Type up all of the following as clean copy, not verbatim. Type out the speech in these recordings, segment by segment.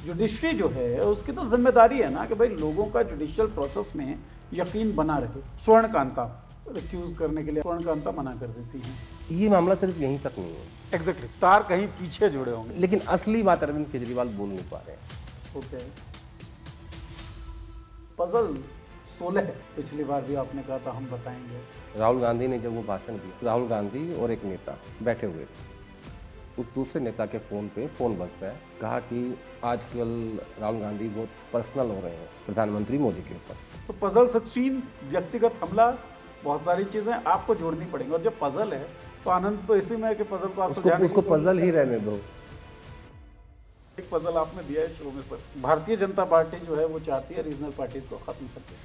Judiciary जो है उसकी तो जिम्मेदारी है ना कि भाई लोगों का जुडिशियल प्रोसेस में यकीन बना रहे। स्वर्ण कांता रिक्यूज करने के लिए स्वर्ण कांता मना कर देती हैं। ये मामला सिर्फ यहीं तक नहीं है, एग्जैक्टली तार कहीं पीछे जुड़े होंगे। लेकिन असली बात अरविंद केजरीवाल बोल नहीं पा रहे हैं। ओके, पजल 16 पिछली बार भी आपने कहा था हम बताएंगे। राहुल गांधी ने जब वो भाषण दिया, राहुल गांधी और एक नेता बैठे हुए थे, उस दूसरे नेता के फ़ोन पे फ़ोन बजता है। कहा कि आजकल राहुल गांधी बहुत पर्सनल हो रहे हैं प्रधानमंत्री मोदी के ऊपर। तो पजल 16 व्यक्तिगत हमला, बहुत सारी चीज़ें आपको जोड़नी पड़ेंगी। और जब पजल है तो आनंद तो इसी में है कि पजल को आप सुलझाने उसको पजल ही रहने दो। एक पजल आपने दिया है शो में सर। भारतीय जनता पार्टी जो है वो चाहती है रीजनल पार्टीज को खत्म कर दे।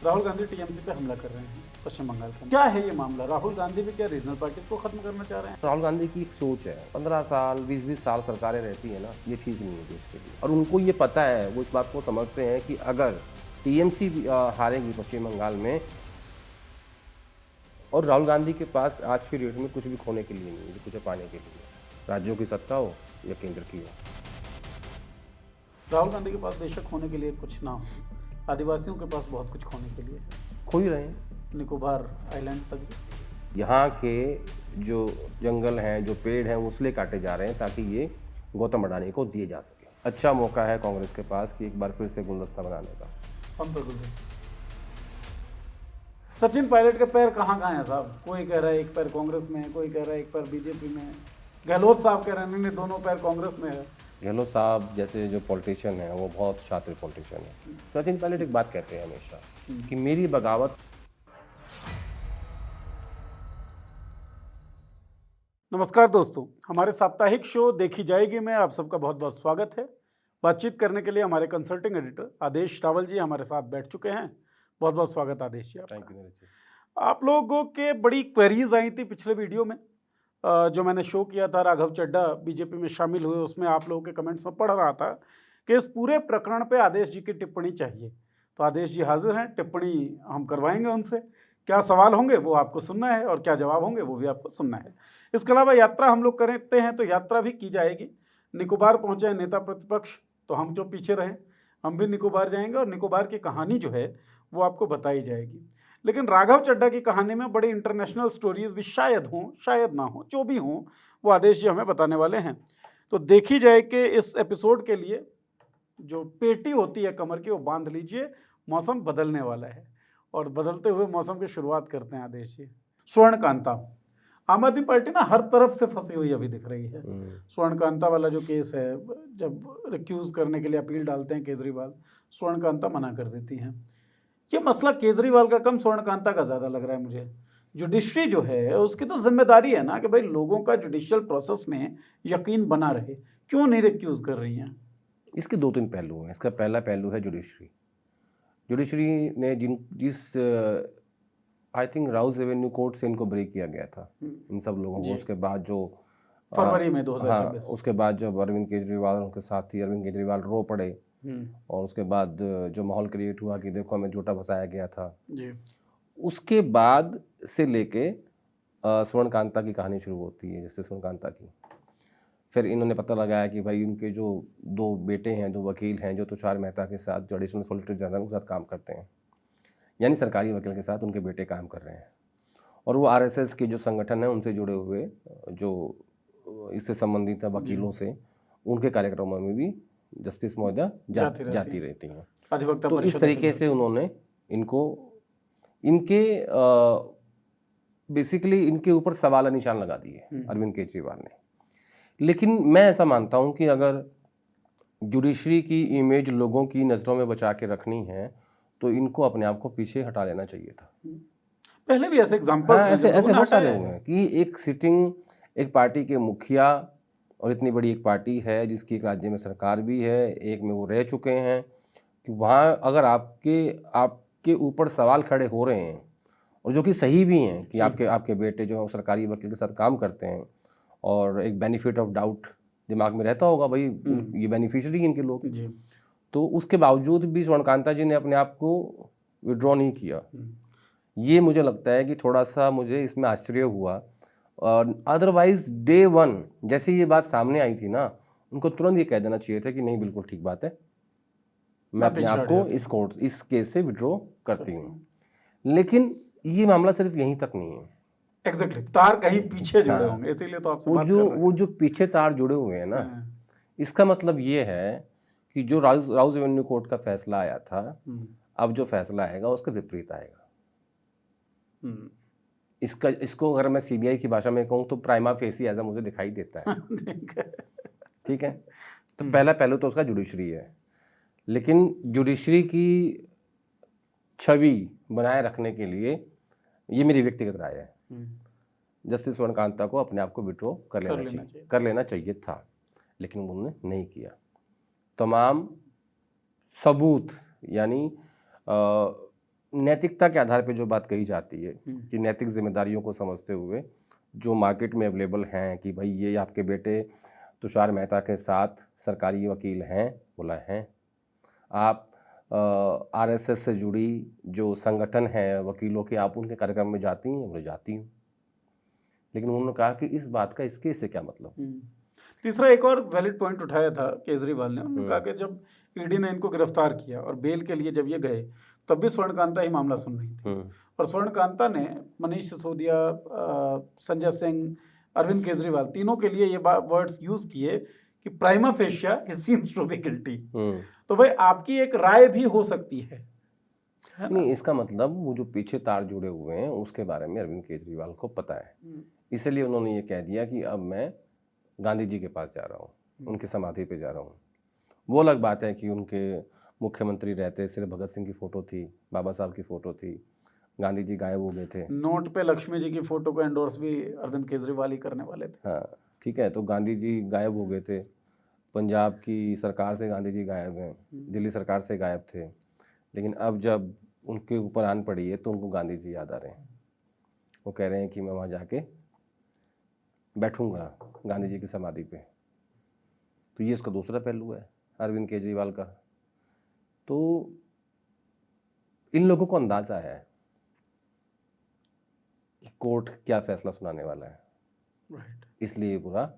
राहुल गांधी टीएमसी पे हमला कर रहे हैं पश्चिम बंगाल का। क्या है ये मामला? राहुल गांधी भी क्या रीजनल पार्टीज को खत्म करना चाह रहे हैं? राहुल गांधी की एक सोच है, 15 साल 20-20 साल सरकारें रहती है ना, ये ठीक नहीं है देश के लिए। और उनको ये पता है, वो इस बात को समझते हैं कि अगर टीएमसी हारेगी पश्चिम बंगाल में, और राहुल गांधी के पास आज की डेट में कुछ भी खोने के लिए नहीं है, कुछ पाने के लिए, राज्यों की सत्ता हो या केंद्र की हो। राहुल गांधी के पास बेशक होने के लिए कुछ ना हो, आदिवासियों के पास बहुत कुछ खोने के लिए है। खो ही रहे हैं। निकोबार आइलैंड तक भी। यहाँ के जो जंगल हैं, जो पेड़ हैं, वो इसलिए काटे जा रहे हैं ताकि ये गौतम अडानी को दिए जा सके। अच्छा मौका है कांग्रेस के पास कि एक बार फिर से गुलदस्ता बनाने का। हम तो गुलदस्ता। सचिन पायलट के पैर कहाँ कहाँ हैं साहब? कोई कह रहा है एक पैर कांग्रेस में है, कोई कह रहा है एक पैर बीजेपी में है। गहलोत साहब कह रहे हैं नहीं दोनों पैर कांग्रेस में है। गहलोत साहब जैसे जो पॉलिटिशियन है वो बहुत शातिर पॉलिटिशियन है। सचिन पायलट एक बात कहते हैं हमेशा कि मेरी बगावत। नमस्कार दोस्तों, हमारे साप्ताहिक शो देखी जाएगी में आप सबका बहुत बहुत स्वागत है। बातचीत करने के लिए हमारे कंसल्टिंग एडिटर आदेश रावल जी हमारे साथ बैठ चुके हैं। बहुत बहुत स्वागत आदेश जी आपका। Thank you. आप लोगों के बड़ी क्वेरीज आई थी पिछले वीडियो में जो मैंने शो किया था, राघव चड्ढा बीजेपी में शामिल हुए, उसमें आप लोगों के कमेंट्स में पढ़ रहा था कि इस पूरे प्रकरण पे आदेश जी की टिप्पणी चाहिए। तो आदेश जी हाजिर हैं, टिप्पणी हम करवाएंगे उनसे। क्या सवाल होंगे वो आपको सुनना है और क्या जवाब होंगे वो भी आपको सुनना है। इसके अलावा यात्रा हम लोग करते हैं तो यात्रा भी की जाएगी। निकोबार पहुँचे हैं नेता प्रतिपक्ष, तो हम जो पीछे रहें हम भी निकोबार जाएंगे और निकोबार की कहानी जो है वो आपको बताई जाएगी। लेकिन राघव चड्ढा की कहानी में बड़ी इंटरनेशनल स्टोरीज भी शायद हों, शायद ना हो, जो भी हों वो आदेश जी हमें बताने वाले हैं। तो देखी जाए कि इस एपिसोड के लिए जो पेटी होती है कमर की वो बांध लीजिए, मौसम बदलने वाला है और बदलते हुए मौसम की शुरुआत करते हैं आदेश जी। स्वर्ण कांता, आम आदमी पार्टी ना हर तरफ से फंसी हुई अभी दिख रही है। स्वर्ण कांता वाला जो केस है, जब रिक्यूज करने के लिए अपील डालते हैं केजरीवाल, स्वर्ण कांता मना कर देती हैं। ये मसला केजरीवाल का कम स्वर्ण कांता का ज़्यादा लग रहा है मुझे। जुडिशरी जो है उसकी तो जिम्मेदारी है ना कि भाई लोगों का जुडिशियल प्रोसेस में यकीन बना रहे। क्यों नहीं रिक्यूज कर रही हैं? इसके 2-3 पहलू हैं। इसका पहला पहलू है जुडिशरी। जुडिशरी ने जिस I think Rouse Avenue court से इनको ब्रेक किया गया था इन सब लोगों को। उसके बाद जो फरवरी में 2026, उसके बाद जब अरविंद केजरीवाल उनके साथी अरविंद केजरीवाल रो पड़े और उसके बाद जो माहौल क्रिएट हुआ कि देखो हमें झूठा फंसाया गया था जी। उसके बाद से लेके स्वर्ण कांता की कहानी शुरू होती है। जैसे स्वर्ण कांता की फिर इन्होंने पता लगाया कि भाई उनके जो 2 बेटे हैं, जो वकील हैं, जो तुषार मेहता के साथ, जो एडिशनल सॉलिसिटर जनरल के साथ काम करते हैं, यानी सरकारी वकील के साथ उनके बेटे काम कर रहे हैं, और वो आरएसएस के जो संगठन है उनसे जुड़े हुए जो इससे संबंधित वकीलों से उनके कार्यक्रमों में भी जस्टिस महोदया जाती रहती हैं। तो इस तरीके से उन्होंने इनके बेसिकली इनके ऊपर सवाल निशान लगा दिए अरविंद केजरीवाल ने। लेकिन मैं ऐसा मानता हूं कि अगर जुडिशरी की इमेज लोगों की नज़रों में बचा के रखनी है तो इनको अपने आप को पीछे हटा लेना चाहिए था। पहले भी ऐसे एग्जांपल्स ऐसे बहुत सारे हुए हैं कि एक सिटिंग एक पार्टी के मुखिया, और इतनी बड़ी एक पार्टी है जिसकी एक राज्य में सरकार भी है, एक में वो रह चुके हैं, कि वहाँ अगर आपके ऊपर सवाल खड़े हो रहे हैं और जो कि सही भी हैं कि आपके बेटे जो है सरकारी वकील के साथ काम करते हैं और एक बेनिफिट ऑफ डाउट दिमाग में रहता होगा, भाई ये बेनिफिशियरी इनके लोग, तो उसके बावजूद भी स्वर्णकांता जी ने अपने आप को विड्रॉ नहीं किया। ये मुझे लगता है कि थोड़ा सा मुझे इसमें आश्चर्य हुआ। अदरवाइज डे 1 जैसे ये बात सामने आई थी ना, उनको तुरंत ये कह देना चाहिए था कि नहीं बिल्कुल ठीक बात है, मैं मैं अपने पीछे आप हट को जाता हूँ। इस केस से विड्रॉ करती करती हूँ। हूँ। लेकिन ये मामला सिर्फ यहीं तक नहीं है। एग्जैक्टली, तार कहीं पीछे जुड़े हाँ, होंगे, इसीलिए तो आपसे बात कर रहे वो जो पीछे तार जुड़े हुए हैं ना, हैं। इसका मतलब ये है कि जो राउज एवेन्यू कोर्ट का फैसला आया था, अब जो फैसला आएगा उसके विपरीत आएगा। इसको अगर मैं सीबीआई की भाषा में कहूँ तो प्राइमा फेसी ऐसा मुझे दिखाई देता है। ठीक है, तो पहला पहलू तो उसका जुडिशरी है, लेकिन जुडिशरी की छवि बनाए रखने के लिए, ये मेरी व्यक्तिगत राय है, जस्टिस स्वर्णकांता को अपने आप को विड्रॉ कर लेना चाहिए था, लेकिन उन्होंने नहीं किया। तमाम सबूत यानी नैतिकता के आधार पे जो बात कही जाती है कि नैतिक जिम्मेदारियों को समझते हुए जो मार्केट में अवेलेबल हैं कि भाई ये आपके बेटे तुषार मेहता के साथ सरकारी वकील हैं, बोला है। आप आरएसएस से जुड़ी जो संगठन है वकीलों के, आप उनके कार्यक्रम में जाती हैं? बोले जाती हूँ। लेकिन उन्होंने कहा कि इस बात का इसके से क्या मतलब। तीसरा एक और वैलिड पॉइंट उठाया था केजरीवाल ने, उन्होंने कहा कि जब ईडी ने इनको गिरफ्तार किया और बेल के लिए जब ये गए तब भी स्वर्णकांता ही मामला सुन रही थी, और स्वर्णकांता ने मनीष सिसोदिया, संजय सिंह, अरविंद केजरीवाल तीनों के लिए ये वर्ड्स यूज किए कि prima facie he seems to be guilty. तो भाई आपकी एक राय भी हो सकती है नहीं, इसका मतलब वो जो पीछे तार जुड़े हुए हैं उसके बारे में अरविंद केजरीवाल को पता है, इसलिए उन्होंने ये कह दिया कि अब मैं गांधी जी के पास जा रहा हूँ, उनकी समाधि पे जा रहा हूँ। वो अलग बात है कि उनके मुख्यमंत्री रहते सिर्फ भगत सिंह की फ़ोटो थी, बाबा साहब की फ़ोटो थी, गांधी जी गायब हो गए थे। नोट पे लक्ष्मी जी की फ़ोटो को एंडोर्स भी अरविंद केजरीवाल ही करने वाले थे। हाँ ठीक है, तो गांधी जी गायब हो गए थे, पंजाब की सरकार से गांधी जी गायब हैं, दिल्ली सरकार से गायब थे, लेकिन अब जब उनके ऊपर आन पड़ी है तो उनको गांधी जी याद आ रहे हैं। वो कह रहे हैं कि मैं वहाँ जाके बैठूंगा गांधी जी की समाधि पे। तो ये इसका दूसरा पहलू है अरविंद केजरीवाल का। तो इन लोगों को अंदाजा है कि कोर्ट क्या फैसला सुनाने वाला है, इसलिए पूरा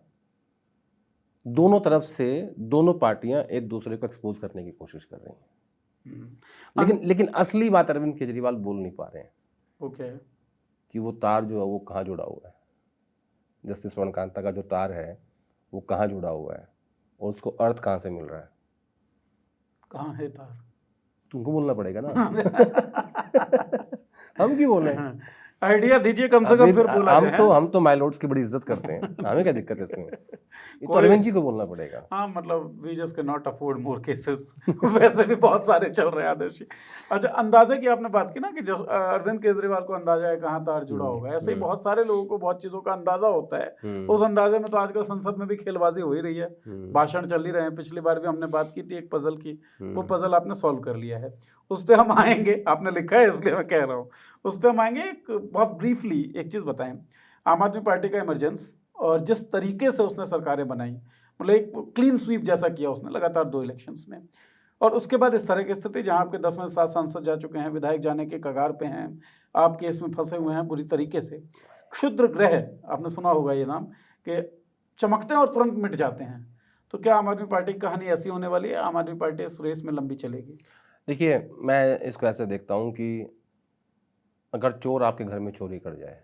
दोनों तरफ से दोनों पार्टियां एक दूसरे को एक्सपोज करने की कोशिश कर रही हैं। लेकिन असली बात अरविंद केजरीवाल बोल नहीं पा रहे हैं। ओके, कि वो तार जो है वो कहाँ जुड़ा हुआ है, जस्टिस स्वर्णकांता का जो तार है वो कहाँ जुड़ा हुआ है और उसको अर्थ कहाँ से मिल रहा है। कहाँ है तार, तुमको बोलना पड़ेगा ना। हम क्यों बोले, आइडिया दीजिए कम से कम, फिर बोला जाए। हम तो माय लॉर्ड्स की बड़ी इज्जत करते हैं, हमें क्या दिक्कत है इसमें, ये तो अरविंद जी को बोलना पड़ेगा। हाँ, मतलब we just can not afford more cases. वैसे भी बहुत सारे चल रहे हैं आदर्श जी। अच्छा, अंदाजे की आपने बात की ना कि जो अरविंद केजरीवाल को अंदाजा है कहाँ तार जुड़ा होगा, ऐसे ही बहुत सारे लोगों को बहुत चीज़ों का अंदाजा होता है। उस अंदाजे में तो आजकल संसद में भी खेलबाजी हो ही रही है, भाषण चल ही रहे हैं। पिछली बार भी हमने बात की थी एक पजल की, वो पजल आपने सॉल्व कर लिया है, उस पर हम आएंगे। आपने लिखा है इसलिए मैं कह रहा हूँ, उस पर हम आएंगे। एक बहुत ब्रीफली एक चीज़ बताएं, आम आदमी पार्टी का इमरजेंस और जिस तरीके से उसने सरकारें बनाई, मतलब एक क्लीन स्वीप जैसा किया उसने लगातार 2 इलेक्शंस में, और उसके बाद इस तरह की स्थिति जहां आपके 10 में 7 सांसद जा चुके हैं, विधायक जाने के कगार पे हैं, आप केस में फंसे हुए हैं बुरी तरीके से। क्षुद्र ग्रह, आपने सुना होगा ये नाम, कि चमकते हैं और तुरंत मिट जाते हैं। तो क्या आम आदमी पार्टी की कहानी ऐसी होने वाली है? आम आदमी पार्टी इस रेस में लंबी चलेगी? देखिए, मैं इसको ऐसे देखता हूँ कि अगर चोर आपके घर में चोरी कर जाए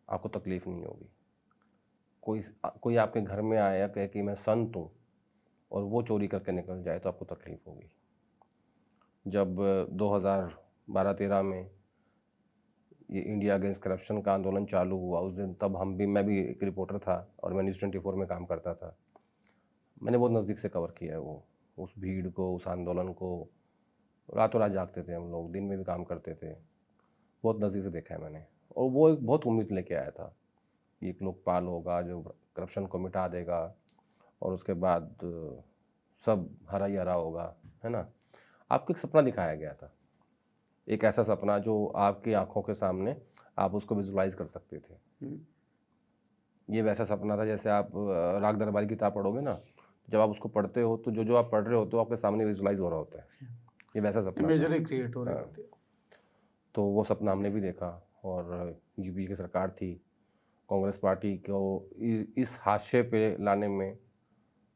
आपको तकलीफ नहीं होगी। कोई आपके घर में आया कहे कि मैं संत हूँ और वो चोरी करके निकल जाए तो आपको तकलीफ होगी। जब 2012-13 में ये इंडिया अगेंस्ट करप्शन का आंदोलन चालू हुआ उस दिन, तब मैं भी एक रिपोर्टर था और मैं न्यूज़ 24 में काम करता था। मैंने बहुत नज़दीक से कवर किया है वो, उस भीड़ को, उस आंदोलन को। रातों रात जागते थे हम लोग, दिन में भी काम करते थे, बहुत नज़दीक से देखा है मैंने। और वो एक बहुत उम्मीद लेके आया था, एक लोकपाल होगा जो करप्शन को मिटा देगा और उसके बाद सब हरा ही हरा होगा, है ना। आपको एक सपना दिखाया गया था, एक ऐसा सपना जो आपकी आंखों के सामने आप उसको विजुलाइज कर सकते थे। ये वैसा सपना था जैसे आप राग दरबारी की किताब पढ़ोगे ना, जब आप उसको पढ़ते हो तो जो आप पढ़ रहे हो तो आपके सामने विजुलाइज हो रहा होता है। ये वैसा सपना इमेजरी क्रिएट हो रही होती है। तो वो सपना हमने भी देखा। और यूपी की सरकार थी, कांग्रेस पार्टी को इस हादसे पे लाने में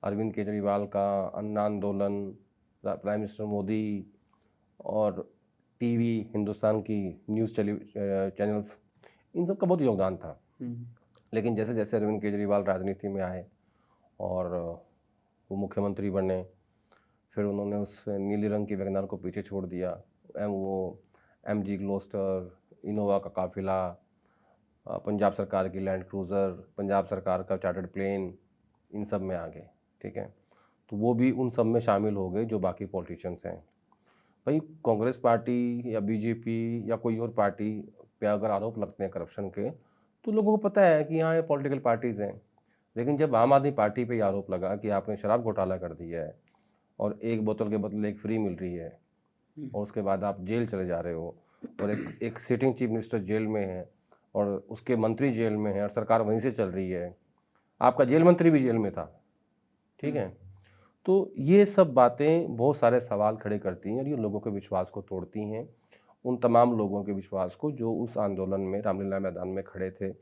अरविंद केजरीवाल का, अन्ना आंदोलन, प्राइम मिनिस्टर मोदी और टीवी हिंदुस्तान की न्यूज़ चैनल्स, इन सब का बहुत योगदान था। लेकिन जैसे जैसे अरविंद केजरीवाल राजनीति में आए और वो मुख्यमंत्री बने, फिर उन्होंने उस नीले रंग की वैगनआर को पीछे छोड़ दिया, वो MG ग्लोस्टर, इनोवा का काफिला, पंजाब सरकार की लैंड क्रूज़र, पंजाब सरकार का चार्टर्ड प्लेन, इन सब में आ गए। ठीक है, तो वो भी उन सब में शामिल हो गए जो बाकी पॉलिटिशियंस हैं। भाई कांग्रेस पार्टी या बीजेपी या कोई और पार्टी पे अगर आरोप लगते हैं करप्शन के, तो लोगों को पता है कि यहाँ ये पॉलिटिकल पार्टीज़ हैं। लेकिन जब आम आदमी पार्टी पे आरोप लगा कि आपने शराब घोटाला कर दिया है और एक बोतल के बदले एक फ्री मिल रही है और उसके बाद आप जेल चले जा रहे हो और एक सिटिंग चीफ मिनिस्टर जेल में है और उसके मंत्री जेल में है और सरकार वहीं से चल रही है, आपका जेल मंत्री भी जेल में था। ठीक है, तो ये सब बातें बहुत सारे सवाल खड़े करती हैं और ये लोगों के विश्वास को तोड़ती हैं, उन तमाम लोगों के विश्वास को जो उस आंदोलन में रामलीला मैदान में खड़े थे,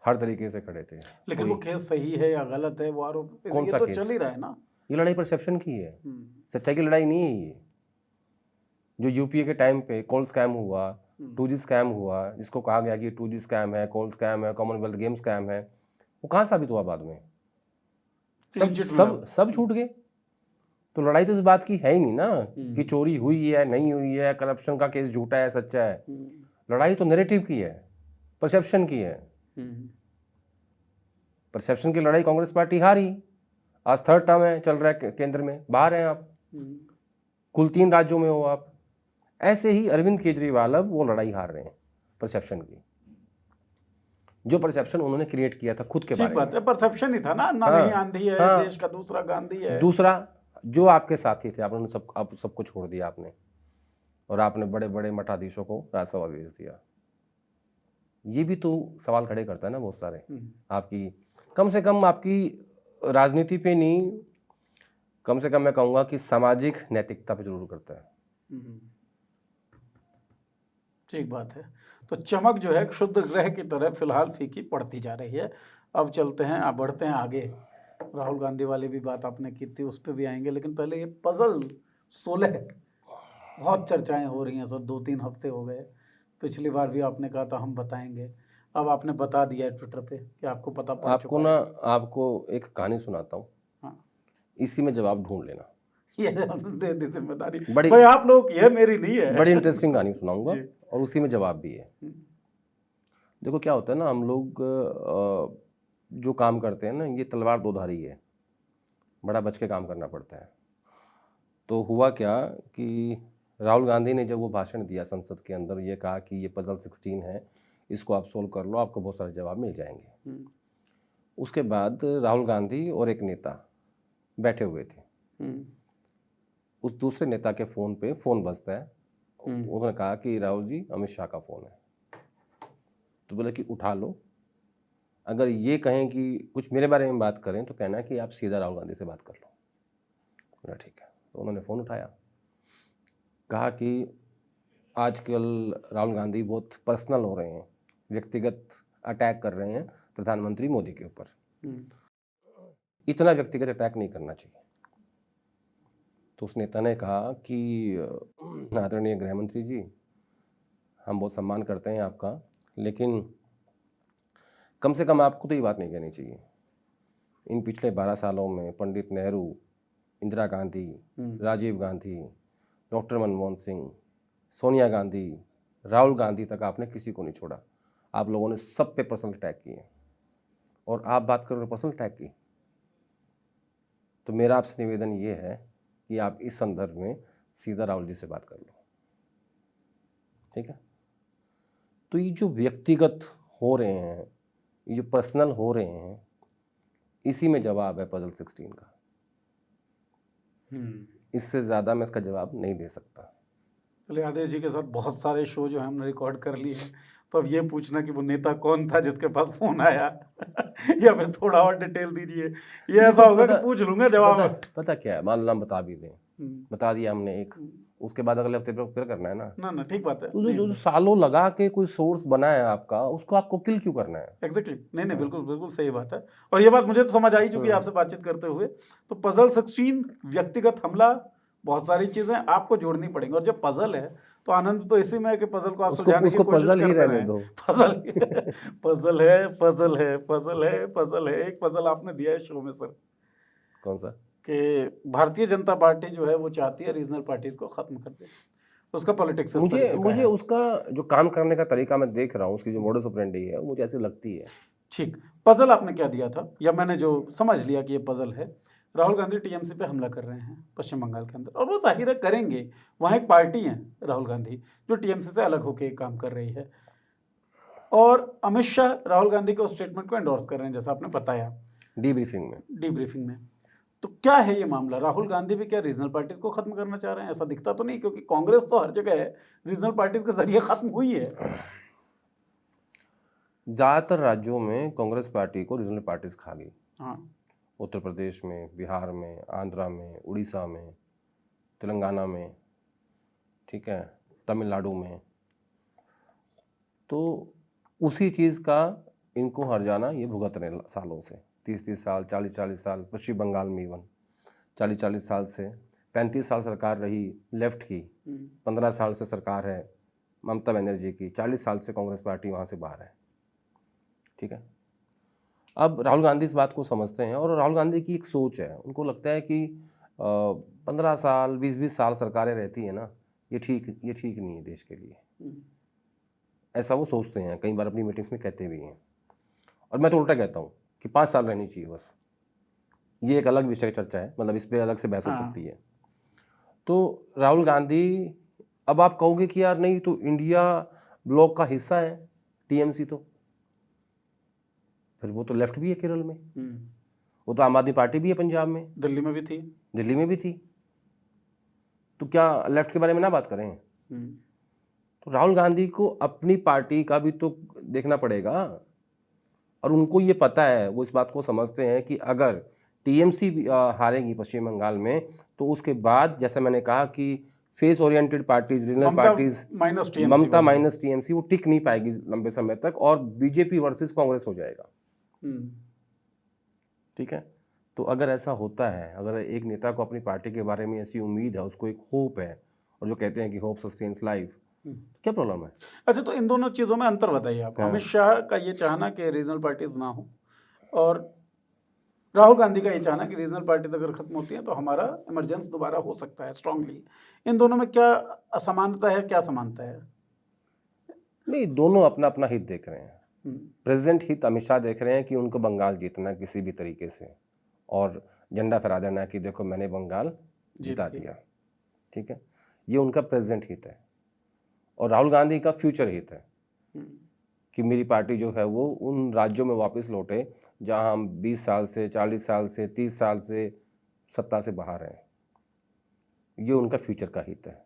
हर तरीके से खड़े थे। लेकिन वो केस सही है या गलत है, वो आरोप कौन ये सा तो केस? चल ही रहा है ना। ये लड़ाई परसेप्शन की है, सच्चाई की लड़ाई नहीं है। ये जो यूपीए के टाइम पे कॉल स्कैम हुआ, 2G स्कैम हुआ, जिसको कहा गया कि 2G स्कैम है, कॉल स्कैम है, कॉमनवेल्थ गेम स्कैम है, वो कहाँ साबित हुआ बाद में? सब छूट गए। तो लड़ाई तो इस बात की है ही नहीं ना कि चोरी हुई है नहीं हुई है, करप्शन का केस झूठा है सच्चा है। लड़ाई तो नैरेटिव की है, परसेप्शन की है। परसेप्शन की लड़ाई कांग्रेस पार्टी हारी, आज 3rd टर्म है, चल रहा है केंद्र में, बाहर हैं आप, कुल 3 राज्यों में हो आप। ऐसे ही अरविंद केजरीवाल अब वो लड़ाई हार रहे हैं परसेप्शन की, जो परसेप्शन उन्होंने क्रिएट किया था खुद के बारे में। बात है, परसेप्शन ही था ना, नहीं आंधी है, देश का दूसरा गांधी है। दूसरा जो आपके साथी थे, आपने आप सबको छोड़ दिया आपने, और आपने बड़े बड़े मठाधीशों को राज्यसभा भेज दिया। ये भी तो सवाल खड़े करता है ना बहुत सारे। आपकी कम से कम आपकी राजनीति पे नहीं, कम से कम मैं कहूँगा कि सामाजिक नैतिकता पे जरूर करता है। ठीक बात है। तो चमक जो है क्षुद्र ग्रह की तरह फिलहाल फीकी पड़ती जा रही है। अब चलते हैं, बढ़ते हैं आगे। राहुल गांधी वाली भी बात आपने की थी, उस पर भी आएंगे, लेकिन पहले ये पजल 16 बहुत चर्चाएं हो रही हैं सर, 2-3 हफ्ते हो गए। पिछली बार भी आपने कहा था हम बताएंगे, अब आपने बता दिया है ट्विटर पे कि आपको पता पड़ आपको चुका ना है। आपको एक कहानी सुनाता हूँ, हाँ, इसी में जवाब ढूंढ लेना। ये दे दी जिम्मेदारी बड़ी भाई आप लोग, ये मेरी नहीं है। बड़ी इंटरेस्टिंग कहानी सुनाऊंगा जी। और उसी में जवाब भी है। देखो क्या होता है ना, हम लोग जो काम करते हैं ना, ये तलवार दो धारी है, बड़ा बच के काम करना पड़ता है। तो हुआ क्या कि राहुल गांधी ने जब वो भाषण दिया संसद के अंदर, ये कहा कि ये पजल 16 है, इसको आप सोल्व कर लो, आपको बहुत सारे जवाब मिल जाएंगे। उसके बाद राहुल गांधी और एक नेता बैठे हुए थे, उस दूसरे नेता के फ़ोन पे फ़ोन बजता है। उन्होंने कहा कि राहुल जी, अमित शाह का फ़ोन है। तो बोले कि उठा लो, अगर ये कहें कि कुछ मेरे बारे में बात करें तो कहना कि आप सीधा राहुल गांधी से बात कर लो। बोला ठीक है। तो उन्होंने फ़ोन उठाया, कहा कि आजकल राहुल गांधी बहुत पर्सनल हो रहे हैं, व्यक्तिगत अटैक कर रहे हैं प्रधानमंत्री मोदी के ऊपर, इतना व्यक्तिगत अटैक नहीं करना चाहिए। तो उस नेता ने कहा कि आदरणीय गृह मंत्री जी, हम बहुत सम्मान करते हैं आपका, लेकिन कम से कम आपको तो ये बात नहीं कहनी चाहिए। इन पिछले 12 सालों में पंडित नेहरू, इंदिरा गांधी, राजीव गांधी, डॉक्टर मनमोहन सिंह, सोनिया गांधी, राहुल गांधी तक आपने किसी को नहीं छोड़ा। आप लोगों ने सब पे पर्सनल अटैक किए और आप बात करोगे पर्सनल अटैक की। तो मेरा आपसे निवेदन ये है कि आप इस संदर्भ में सीधा राहुल जी से बात कर लो, ठीक है। तो ये जो व्यक्तिगत हो रहे हैं, ये जो पर्सनल हो रहे हैं, इसी में जवाब है पजल 16 का। इससे ज़्यादा मैं इसका जवाब नहीं दे सकता। चलिए, आदेश जी के साथ बहुत सारे शो जो है हमने रिकॉर्ड कर लिए हैं, तो अब ये पूछना कि वो नेता कौन था जिसके पास फ़ोन आया या फिर थोड़ा और डिटेल दीजिए। ये ऐसा होगा कि पूछ लूँगा, जवाब पता क्या है, मान लो हम बता भी दें, बता दिया हमने एक, उसके बाद अगले हफ्ते फिर करना है ना। ना ठीक बात है। तो जो सालों लगा के कोई सोर्स बना है आपका, उसको आपको किल क्यों करना है? एग्जैक्टली नहीं बिल्कुल बिल्कुल सही बात है। और ये बात मुझे तो समझ आई चूंकि आपसे बातचीत करते हुए। तो पजल 16, व्यक्तिगत हमला, बहुत सारी चीजें आपको जोड़नी पड़ेंगी। और जब पजल है तो आनंद तो इसी में है कि पजल को आप सुलझाने की कोशिश पजल ही करते रहने रहें। दो। पजल पजल है, पजल है, पजल है, पजल है। एक पजल आपने दिया है शो में सर, कौन सा? कि भारतीय जनता पार्टी जो है वो चाहती है रीजनल पार्टीज को खत्म कर दे। उसका पॉलिटिक्स इस तरीके का मुझे है। उसका जो काम करने का तरीका मैं देख रहा हूँ, उसकी जो मोडस ऑपरेंडी है, वो मुझे ऐसी लगती है। ठीक, पजल आपने क्या दिया था, या मैंने जो समझ लिया कि ये पजल है, राहुल गांधी टीएमसी पे हमला कर रहे हैं पश्चिम बंगाल के अंदर, और वो जाहिर है करेंगे। वहाँ एक पार्टी है राहुल गांधी जो टीएमसी से अलग होकर काम कर रही है, और अमित शाह राहुल गांधी के उस स्टेटमेंट को एंडोर्स कर रहे हैं जैसा आपने बताया डीब्रीफिंग में। तो क्या है ये मामला? राहुल गांधी भी क्या रीजनल पार्टीज को खत्म करना चाह रहे हैं? ऐसा दिखता तो नहीं, क्योंकि कांग्रेस तो हर जगह है, रीजनल पार्टीज के जरिए खत्म हुई है। ज़्यादातर राज्यों में कांग्रेस पार्टी को रीजनल पार्टीज खा गई। हाँ, उत्तर प्रदेश में, बिहार में, आंध्रा में, उड़ीसा में, तेलंगाना में, ठीक है, तमिलनाडु में। तो उसी चीज़ का इनको हर जाना ये भुगत रहे सालों से, 30-30 साल, 40-40 साल। पश्चिम बंगाल में इवन 40-40 साल से, 35 साल सरकार रही लेफ्ट की, 15 साल से सरकार है ममता बनर्जी की, 40 साल से कांग्रेस पार्टी वहाँ से बाहर है, ठीक है। अब राहुल गांधी इस बात को समझते हैं, और राहुल गांधी की एक सोच है, उनको लगता है कि 15 साल 20-20 साल सरकारें रहती है ना, ये ठीक नहीं है देश के लिए। ऐसा वो सोचते हैं, कई बार अपनी मीटिंग्स में कहते भी हैं। और मैं तो उल्टा कहता हूँ कि 5 साल रहनी चाहिए बस। ये एक अलग विषय चर्चा है, मतलब इस पर अलग से बहस हो सकती है। तो राहुल गांधी, अब आप कहोगे कि यार नहीं तो इंडिया ब्लॉक का हिस्सा है टीएमसी, तो फिर वो तो लेफ्ट भी है केरल में, वो तो आम आदमी पार्टी भी है पंजाब में, दिल्ली में भी थी, दिल्ली में भी थी। तो क्या लेफ्ट के बारे में ना बात करें? तो राहुल गांधी को अपनी पार्टी का भी तो देखना पड़ेगा, और उनको ये पता है, वो इस बात को समझते हैं कि अगर टीएमसी हारेगी पश्चिम बंगाल में, तो उसके बाद जैसा मैंने कहा कि face oriented parties, regional parties, Mamata minus TMC, वो टिक नहीं पाएगी लंबे समय तक, और बीजेपी वर्सेस कांग्रेस हो जाएगा। ठीक है। तो अगर ऐसा होता है, अगर एक नेता को अपनी पार्टी के बारे में ऐसी उम्मीद है, उसको एक होप है, और जो कहते हैं कि होप सस्टेन्स लाइफ, क्या प्रॉब्लम है? अच्छा, तो इन दोनों चीज़ों में अंतर बताइए आप। अमित शाह का ये चाहना कि रीजनल पार्टीज ना हो, और राहुल गांधी का ये चाहना कि रीजनल पार्टीज अगर खत्म होती हैं तो हमारा इमरजेंस दोबारा हो सकता है स्ट्रांगली। इन दोनों में क्या असमानता है, क्या समानता है? नहीं, दोनों अपना अपना हित देख रहे हैं। प्रेसिडेंट हित अमित शाह देख रहे हैं कि उनको बंगाल जीतना किसी भी तरीके से, और झंडा फहरा देना कि देखो मैंने बंगाल जिता दिया, ठीक है। ये उनका प्रेसिडेंट हित है। और राहुल गांधी का फ्यूचर हित है कि मेरी पार्टी जो है वो उन राज्यों में वापस लौटे जहां हम 20 साल से, 40 साल से, 30 साल से सत्ता से बाहर हैं। ये उनका फ्यूचर का हित है।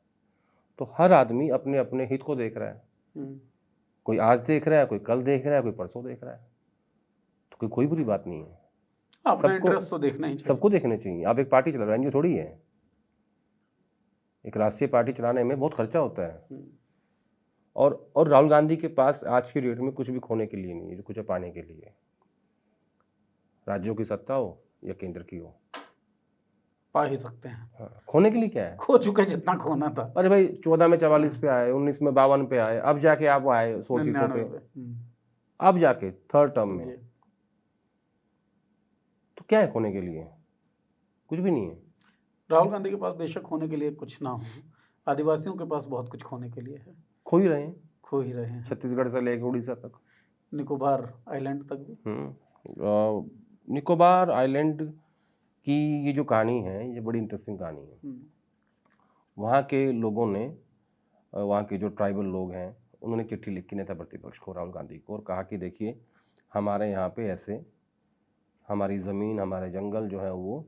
तो हर आदमी अपने अपने हित को देख रहा है। कोई आज देख रहा है, कोई कल देख रहा है, कोई परसों देख रहा है। तो कोई बुरी बात नहीं है। अपना इंटरेस्ट तो देखना ही चाहिए, सबको देखने चाहिए। आप एक पार्टी चला रहे हैं, थोड़ी है। एक राष्ट्रीय पार्टी चलाने में बहुत खर्चा होता है। और राहुल गांधी के पास आज की डेट में कुछ भी खोने के लिए नहीं है, जो कुछ पाने के लिए। राज्यों की सत्ता हो या केंद्र की हो, पा ही सकते हैं। हाँ, खोने के लिए क्या है? खो चुके जितना खोना था। अरे भाई, 14 में 44 पे आए, 19 में 52 पे आए, अब जाके आप आए 100 सीटों पे, अब जाके थर्ड टर्म में। तो क्या है खोने के लिए? कुछ भी नहीं है। राहुल गांधी के पास बेशक खोने के लिए कुछ ना हो, आदिवासियों के पास बहुत कुछ खोने के लिए है। खो ही रहे हैं। छत्तीसगढ़ से लेकर उड़ीसा तक, निकोबार आइलैंड तक भी। निकोबार आइलैंड की ये जो कहानी है, ये बड़ी इंटरेस्टिंग कहानी है। वहाँ के लोगों ने, वहाँ के जो ट्राइबल लोग हैं, उन्होंने चिट्ठी लिखी नेता प्रतिपक्ष को, राहुल गांधी को, और कहा कि देखिए हमारे यहाँ पे ऐसे हमारी ज़मीन, हमारे जंगल जो है वो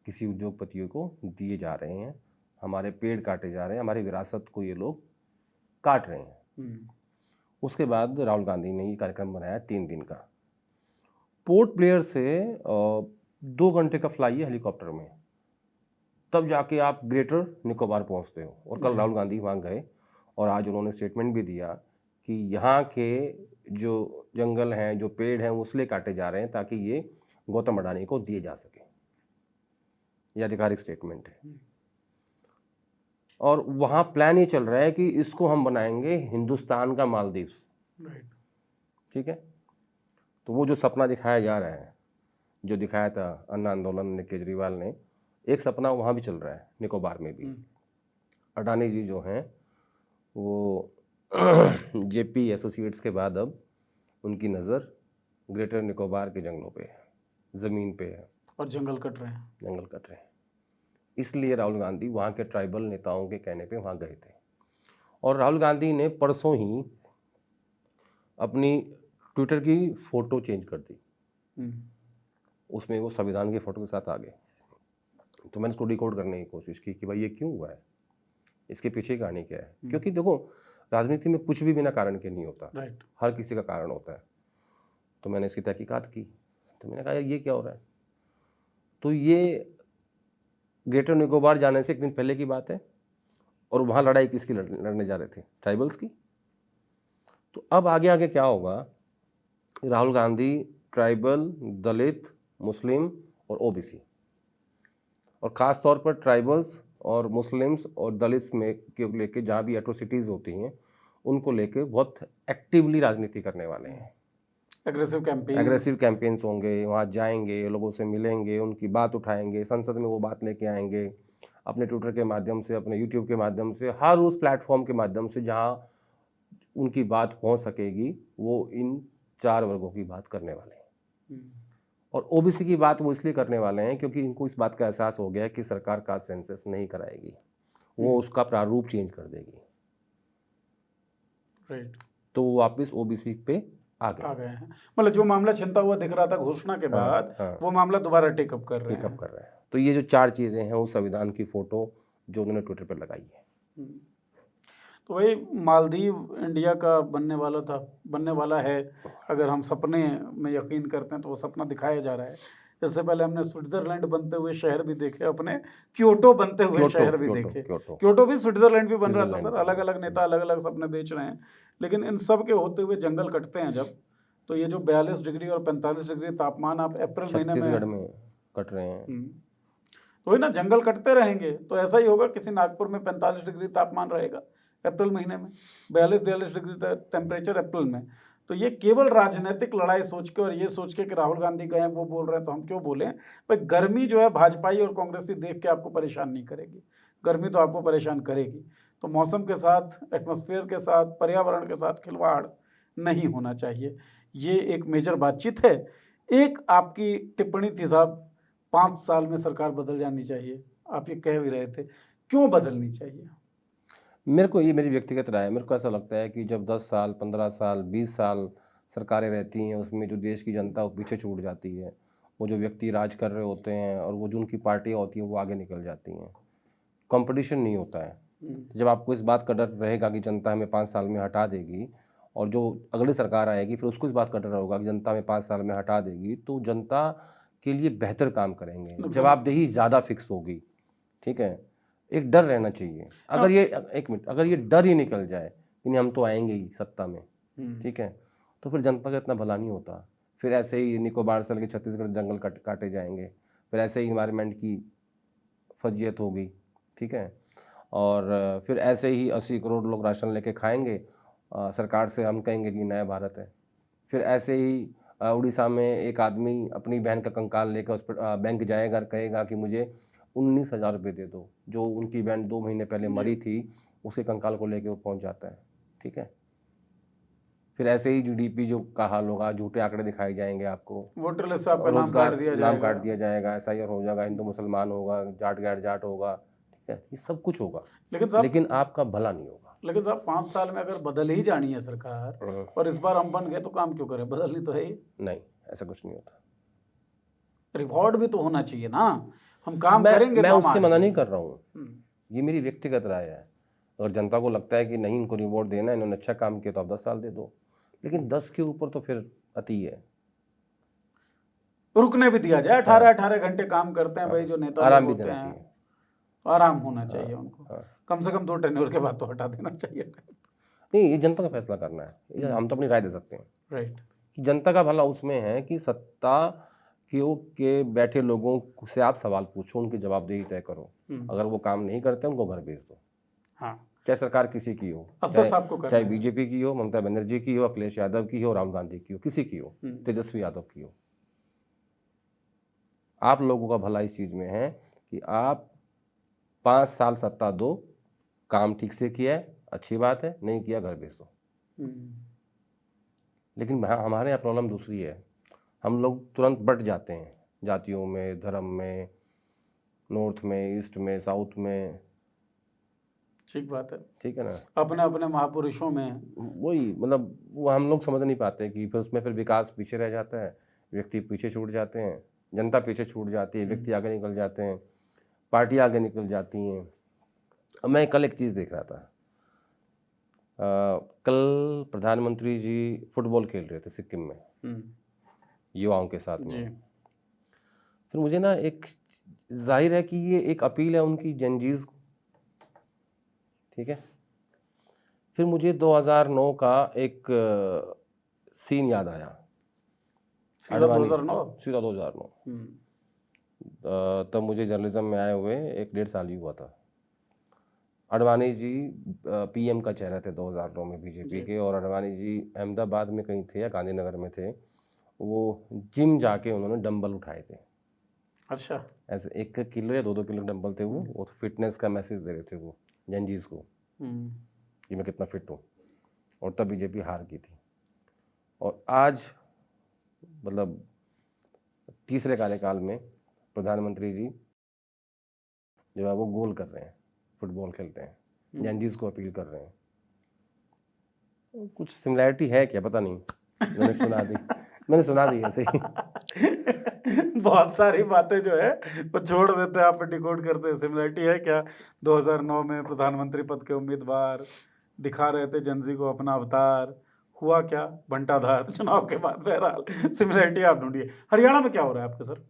किसी उद्योगपतियों को दिए जा रहे हैं, हमारे पेड़ काटे जा रहे हैं, हमारी विरासत को ये लोग काट रहे हैं। उसके बाद राहुल गांधी ने ये कार्यक्रम बनाया 3 दिन का। पोर्ट ब्लेयर से 2 घंटे का फ्लाई है हेलीकॉप्टर में, तब जाके आप ग्रेटर निकोबार पहुंचते हो। और कल राहुल गांधी वहाँ गए और आज उन्होंने स्टेटमेंट भी दिया कि यहाँ के जो जंगल हैं, जो पेड़ हैं, वो इसलिए काटे जा रहे हैं ताकि ये गौतम अडानी को दिए जा सके। ये आधिकारिक स्टेटमेंट है। और वहाँ प्लान ये चल रहा है कि इसको हम बनाएंगे हिंदुस्तान का मालदीव्स। ठीक है, तो वो जो सपना दिखाया जा रहा है, जो दिखाया था अन्ना आंदोलन ने, केजरीवाल ने, एक सपना वहाँ भी चल रहा है, निकोबार में भी। अडानी जी जो हैं वो जेपी एसोसिएट्स के बाद अब उनकी नज़र ग्रेटर निकोबार के जंगलों पे है, ज़मीन पे है, और जंगल कट रहे हैं। जंगल कट रहे हैं। इसलिए राहुल गांधी वहाँ के ट्राइबल नेताओं के कहने पे वहाँ गए थे। और राहुल गांधी ने परसों ही अपनी ट्विटर की फ़ोटो चेंज कर दी। उसमें वो संविधान की फ़ोटो के साथ आ गए। तो मैंने इसको डिकोड करने की कोशिश की कि भाई ये क्यों हुआ है, इसके पीछे की कहानी क्या है। क्योंकि देखो, राजनीति में कुछ भी बिना कारण के नहीं होता, हर किसी का कारण होता है। तो मैंने इसकी तहकीकात की, तो मैंने कहा यार ये क्या हो रहा है। तो ये ग्रेटर निकोबार जाने से एक दिन पहले की बात है, और वहाँ लड़ाई किसकी लड़ने जा रहे थे, ट्राइबल्स की। तो अब आगे आगे क्या होगा, राहुल गांधी ट्राइबल, दलित, मुस्लिम और ओबीसी, और ख़ास तौर पर ट्राइबल्स और मुस्लिम्स और दलित्स में के लेके जहाँ भी एट्रोसिटीज़ होती हैं उनको लेके बहुत एक्टिवली राजनीति करने वाले हैं। एग्रेसिव कैंपेन्स होंगे, वहाँ जाएंगे, लोगों से मिलेंगे, उनकी बात उठाएंगे, संसद में वो बात लेके आएंगे, अपने ट्विटर के माध्यम से, अपने यूट्यूब के माध्यम से, हर उस प्लेटफॉर्म के माध्यम से जहाँ उनकी बात पहुँच सकेगी, वो इन 4 वर्गों की बात करने वाले हैं। और ओबीसी की बात वो इसलिए करने वाले हैं क्योंकि इनको इस बात का एहसास हो गया है कि सरकार कास्ट सेंसस नहीं कराएगी, वो उसका प्रारूप चेंज कर देगी। तो वो वापस ओबीसी पे आ गए हैं। मतलब जो मामला छिनता हुआ दिख रहा था घोषणा के बाद, वो मामला दोबारा टेकअप कर रहे हैं। तो ये जो 4 चीज़ें हैं, वो संविधान की फ़ोटो जो उन्होंने ट्विटर पर लगाई है। तो वही मालदीव इंडिया का बनने वाला था, बनने वाला है। अगर हम सपने में यकीन करते हैं तो वो सपना दिखाया जा रहा है। इससे पहले हमने स्विट्जरलैंड बनते हुए शहर भी देखे, अपने क्योटो बनते हुए शहर भी देखे। क्योटो भी स्विट्जरलैंड भी बन रहा था सर। अलग अलग नेता अलग अलग सपने बेच रहे हैं, लेकिन इन सब के होते हुए जंगल कटते हैं जब, तो ये जो 42 डिग्री और 45 डिग्री तापमान आप अप्रैल महीने में कट रहे हैं, तो वही ना, जंगल कटते रहेंगे तो ऐसा ही होगा। किसी नागपुर में 45 डिग्री तापमान रहेगा अप्रैल महीने में, 42 डिग्री टेम्परेचर अप्रैल में। तो ये केवल राजनीतिक लड़ाई सोच के और ये सोच के कि राहुल गांधी गए वो बोल रहे हैं तो हम क्यों बोलें। भाई गर्मी जो है भाजपाई और कांग्रेसी देख के आपको परेशान नहीं करेगी, गर्मी तो आपको परेशान करेगी। तो मौसम के साथ, एटमॉस्फेयर के साथ, पर्यावरण के साथ खिलवाड़ नहीं होना चाहिए। ये एक मेजर बातचीत है। एक आपकी टिप्पणी थी साहब, 5 साल में सरकार बदल जानी चाहिए, आप ये कह भी रहे थे, क्यों बदलनी चाहिए? मेरे को, ये मेरी व्यक्तिगत राय है, मेरे को ऐसा लगता है कि जब 10 साल, 15 साल, 20 साल सरकारें रहती हैं, उसमें जो देश की जनता वो पीछे छूट जाती है। वो जो व्यक्ति राज कर रहे होते हैं और वो जो उनकी पार्टियाँ होती हैं वो आगे निकल जाती हैं, कंपटीशन नहीं होता है। जब आपको इस बात का डर रहेगा कि जनता हमें 5 साल में हटा देगी, और जो अगली सरकार आएगी फिर उसको इस बात का डर होगा कि जनता हमें 5 साल में हटा देगी, तो जनता के लिए बेहतर काम करेंगे, जवाबदेही ज़्यादा फिक्स होगी। ठीक है, एक डर रहना चाहिए। अगर ये, एक मिनट, अगर ये डर ही निकल जाए कि नहीं हम तो आएंगे ही सत्ता में, ठीक है, तो फिर जनता का इतना भला नहीं होता। फिर ऐसे ही निकोबार से लेकर छत्तीसगढ़ जंगल काटे जाएंगे, फिर ऐसे ही इन्वायरमेंट की फजीयत होगी। ठीक है, और फिर ऐसे ही 80 करोड़ लोग राशन लेके खाएंगे, सरकार से हम कहेंगे कि नया भारत है। फिर ऐसे ही उड़ीसा में एक आदमी अपनी बहन का कंकाल लेकर उस पर बैंक जाएगा, कहेगा कि मुझे 19,000 रुपये दे दो, जो उनकी बहन 2 महीने पहले मरी थी, उसके कंकाल को लेके वो पहुंच जाता है। ठीक है, फिर ऐसे ही जीडीपी जो का हाल होगा, झूठे आंकड़े दिखाए जाएंगे आपको, वोटर लिस्ट से आपका नाम काट दिया जाएगा, SIR हो जाएगा, हिंदू मुसलमान होगा, जाट गैर जाट होगा। ठीक है, ये सब कुछ होगा, लेकिन आपका भला नहीं होगा। लेकिन साहब 5 साल में अगर बदल ही जानी है सरकार, और इस बार हम बन गए तो काम क्यों करें, बदलनी तो है ही नहीं। ऐसा कुछ नहीं होता, रिवॉर्ड भी तो होना चाहिए ना, हम काम करेंगे। मैं उससे मना नहीं कर रहा हूँ, ये मेरी व्यक्तिगत राय है। अगर जनता को लगता है कि नहीं इनको रिवॉर्ड देना है, इन्होंने अच्छा काम किया, तो आप 10 साल दे दो, लेकिन 10 के ऊपर तो फिर अति है। रुकने भी दिया जाए, 18 घंटे काम करते हैं भाई जो नेता आराम भी होते देना हैं। चाहिए। आराम होना चाहिए उनको, हाँ। कम से कम 2 टेन्योर के बाद तो हटा देना चाहिए। नहीं, ये जनता का फैसला करना है, ये हम तो अपनी राय दे सकते हैं राइट। कि जनता का भला उसमें है कि सत्ता के बैठे लोगों से आप सवाल पूछो, उनकी जवाबदेही तय करो। अगर वो काम नहीं करते उनको घर भेज दो। हाँ, चाहे सरकार किसी की हो, अफसर साहब को करना चाहे है। बीजेपी की हो, ममता बनर्जी की हो, अखिलेश यादव की हो, राहुल गांधी की हो, किसी की हो, तेजस्वी यादव की हो, आप लोगों का भला इस चीज में है कि आप 5 साल सत्ता दो, काम ठीक से किया है, अच्छी बात है, नहीं किया घर भेज दो। लेकिन हमारे यहाँ प्रॉब्लम दूसरी है, हम लोग तुरंत बट जाते हैं जातियों में, धर्म में, नॉर्थ में, ईस्ट में, साउथ में। ठीक बात है, ठीक है ना, अपने अपने महापुरुषों में। वही मतलब वो हम लोग समझ नहीं पाते कि फिर उसमें फिर विकास पीछे रह जाता है, व्यक्ति पीछे छूट जाते हैं, जनता पीछे छूट जाती है, व्यक्ति आगे निकल जाते हैं, पार्टी आगे निकल जाती हैं। मैं कल एक चीज़ देख रहा था, कल प्रधानमंत्री जी फुटबॉल खेल रहे थे सिक्किम में युवाओं के साथ जी। में। फिर मुझे ना एक जाहिर है कि ये एक अपील है उनकी जनजीज को, ठीक है। फिर मुझे 2009 का एक सीन याद आया। सीधा 2009? सीधा 2009। तब मुझे जर्नलिज्म में आए हुए 1-1.5 साल ही हुआ था। अडवाणी जी पीएम का चेहरा थे 2009 में बीजेपी के, और अडवाणी जी अहमदाबाद में कहीं थे या गांधीनगर में थे, वो जिम जाके उन्होंने डंबल उठाए थे। अच्छा, ऐसे 1 किलो या 2-2 किलो डंबल थे वो फिटनेस का मैसेज दे रहे थे वो जनजीज को कि मैं कितना फिट हूँ, और तब बीजेपी हार गई थी। और आज मतलब तीसरे कार्यकाल में प्रधानमंत्री जी जो है वो गोल कर रहे हैं, फुटबॉल खेलते हैं, जनजीज को अपील कर रहे हैं। कुछ सिमिलैरिटी है क्या पता नहीं, मैंने सुना दी ऐसे ही। बहुत सारी बातें जो है वो छोड़ देते हैं, आप डिकोड करते हैं। सिमिलरिटी है क्या? 2009 में प्रधानमंत्री पद के उम्मीदवार दिखा रहे थे जनजी को अपना अवतार, हुआ क्या? बंटाधार चुनाव के बाद। बहरहाल सिमिलरिटी आप ढूंढिए। हरियाणा में क्या हो रहा है आपके सर?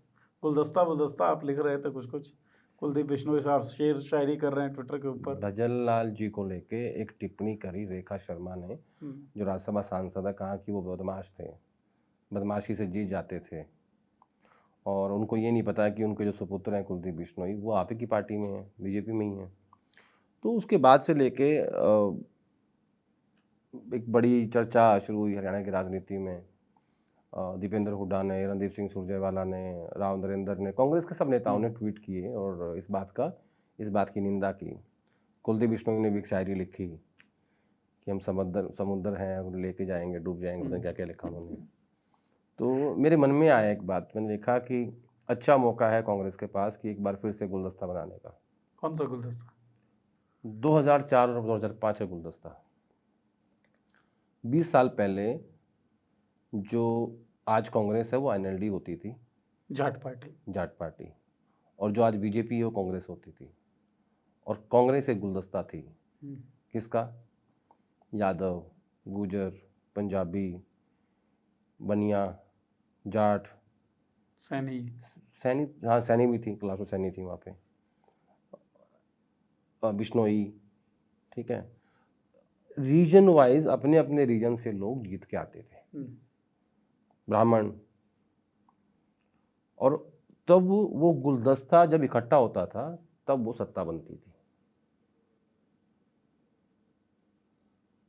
गुलदस्ता आप लिख रहे थे कुछ कुलदीप बिश्नोई साहब शेर शायरी कर रहे हैं ट्विटर के ऊपर। भजन लाल जी को लेके एक टिप्पणी करी रेखा शर्मा ने, जो राज्यसभा सांसद है, कहा कि वो बदमाश थे, बदमाशी से जीत जाते थे, और उनको ये नहीं पता कि उनके जो सुपुत्र हैं कुलदीप बिश्नोई वो आप ही की पार्टी में हैं, बीजेपी में ही हैं। तो उसके बाद से लेके एक बड़ी चर्चा शुरू हुई हरियाणा की राजनीति में। दीपेंद्र हुड्डा ने, रणदीप सिंह सुरजेवाला ने, राव नरेंद्र ने, कांग्रेस के सब नेताओं ने ट्वीट किए और इस बात की निंदा की। कुलदीप बिश्नोई ने भी एक शायरी लिखी कि हम समुद्र हैं, लेके जाएंगे, डूब जाएंगे, पता नहीं क्या क्या लिखा उन्होंने। तो मेरे मन में आया एक बात, मैंने देखा कि अच्छा मौका है कांग्रेस के पास कि एक बार फिर से गुलदस्ता बनाने का। कौन सा गुलदस्ता? 2004 और 2005 का गुलदस्ता। 20 साल पहले जो आज कांग्रेस है वो एनएलडी होती थी, जाट पार्टी, और जो आज बीजेपी है वो कांग्रेस होती थी, और कांग्रेस एक गुलदस्ता थी। किसका? यादव, गुजर, पंजाबी, बनिया, जाट, सैनी। हाँ सैनी भी थी, क्लासो सैनी थी वहाँ पे, बिश्नोई, ठीक है। रीजन वाइज अपने अपने रीजन से लोग जीत के आते थे, ब्राह्मण। और तब वो गुलदस्ता जब इकट्ठा होता था तब वो सत्ता बनती थी।